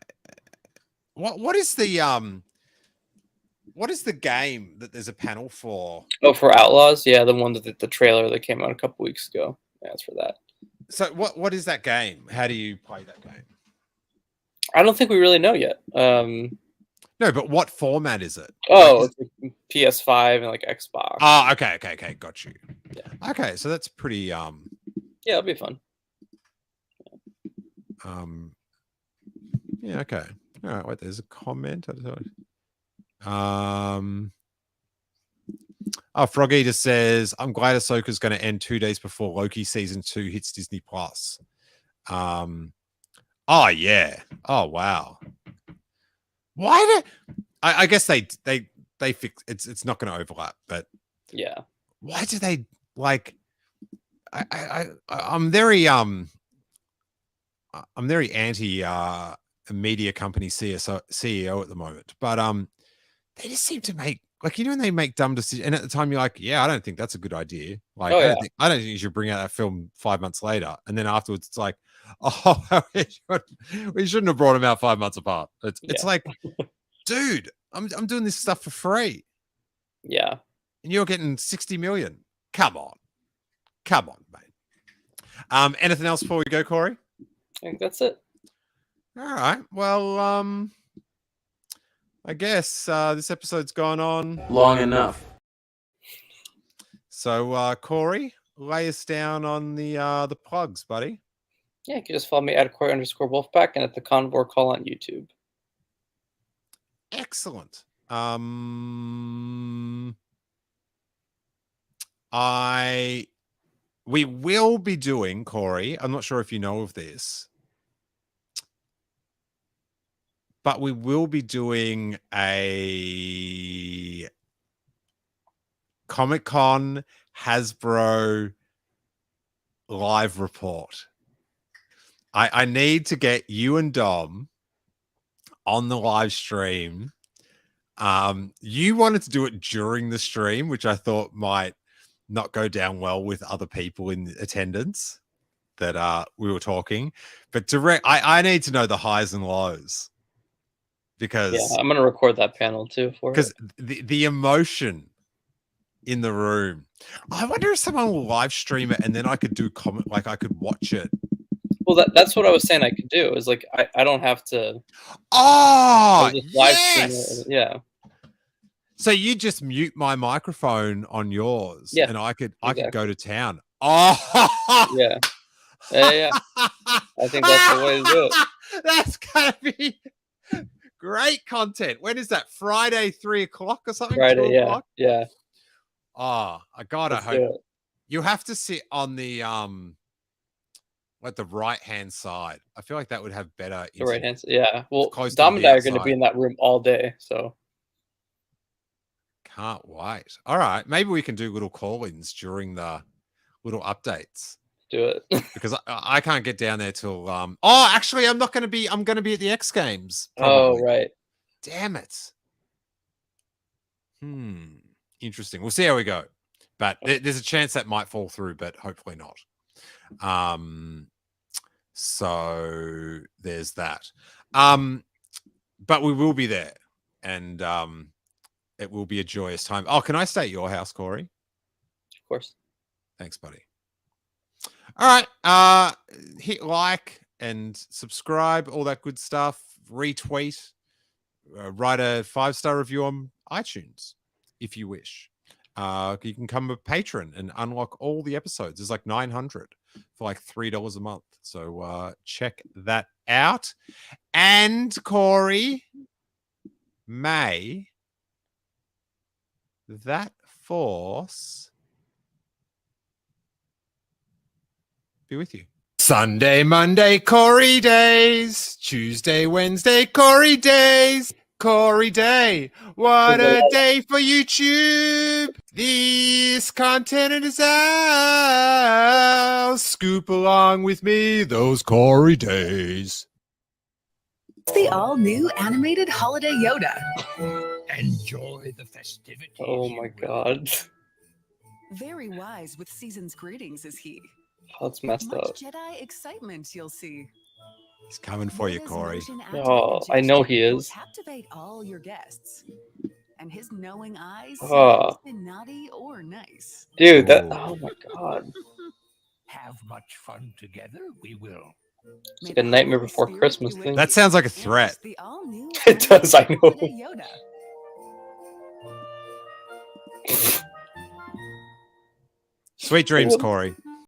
is the game that there's a panel for? Oh, for Outlaws? Yeah, the one that the trailer that came out a couple weeks ago. Yeah, it's for that. So what is that game? How do you play that game? I don't think we really know yet. No, but what format is it? Oh, it's like PS5 and like Xbox. Oh, okay, got you. Yeah. Okay, so that's pretty yeah, it'll be fun. Yeah, okay. All right, wait, there's a comment. Frog Eater says, I'm glad Ahsoka's going to end 2 days before Loki season 2 hits Disney Plus. Oh yeah. Oh wow. Why I guess they fix it's not going to overlap, but yeah. Why do they I'm very anti media company CEO at the moment, but they just seem to make when they make dumb decisions, and at the time you're like, yeah, I don't think that's a good idea. I don't think you should bring out that film 5 months later, and then afterwards it's like, oh, we shouldn't have brought them out 5 months apart. It's like, dude, I'm doing this stuff for free. Yeah. And you're getting 60 million. Come on, mate. Anything else before we go, Corey? I think that's it. All right. Well, I guess this episode's gone on long enough. So, Corey, lay us down on the plugs, buddy. Yeah, you can just follow me at @Corey_Wolfpack and at the Convor Call on YouTube. Excellent. We will be doing, Corey, I'm not sure if you know of this, but we will be doing a Comic-Con Hasbro live report. I need to get you and Dom on the live stream. You wanted to do it during the stream, which I thought might not go down well with other people in attendance that we were talking, but I need to know the highs and lows, because I'm gonna record that panel too because the emotion in the room. I wonder if someone will live stream it and then I could do comment, I could watch it. Well, that's what I was saying I could do, is I don't have to live stream it. Yeah. So you just mute my microphone on yours, and I could go to town. Oh yeah. I think that's the way to do it. That's gonna be great content. When is that? Friday, 3:00 or something? Friday, yeah. Oh, I gotta hope you have to sit on the like the right hand side. I feel like that would have better. The right hand. Yeah. Well, close to Dom the and I are going to outside. be in that room all day. So Can't wait. All right, maybe we can do little call-ins during the little updates. do it. Because I can't get down there till oh, actually I'm not going to be. I'm going to be at the X Games. Oh, Probably. right. Damn it. Interesting. We'll see how we go. But there's a chance that might fall through, but hopefully not. So there's that. But we will be there, and it will be a joyous time. Oh, can I stay at your house, Corey? Of course. Thanks, buddy. All right. Hit like and subscribe, all that good stuff. Retweet. Write a 5-star review on iTunes if you wish. You can become a patron and unlock all the episodes. There's like 900 for like $3 a month. So check that out. And Corey, may that force be with you. Sunday, Monday, Corey days. Tuesday, Wednesday, Corey days. Corey Day. What a day for YouTube. This content is ours. Scoop along with me those Corey days. It's the all-new animated holiday Yoda. Enjoy the festivities. Oh my God. Very wise with season's greetings is he. That's messed Much up. Jedi excitement you'll see. He's coming for you, Yoda's Corey. motion-activated Oh, I know he gesture will is. Captivate all your guests. And his knowing eyes Oh. see been naughty or nice. Dude, that. Ooh. Oh my God. Have much fun together, we will. It's like a Nightmare Before Christmas thing. That sounds like a threat. The all-new It does, I know. holiday Yoda. Sweet dreams, Corey.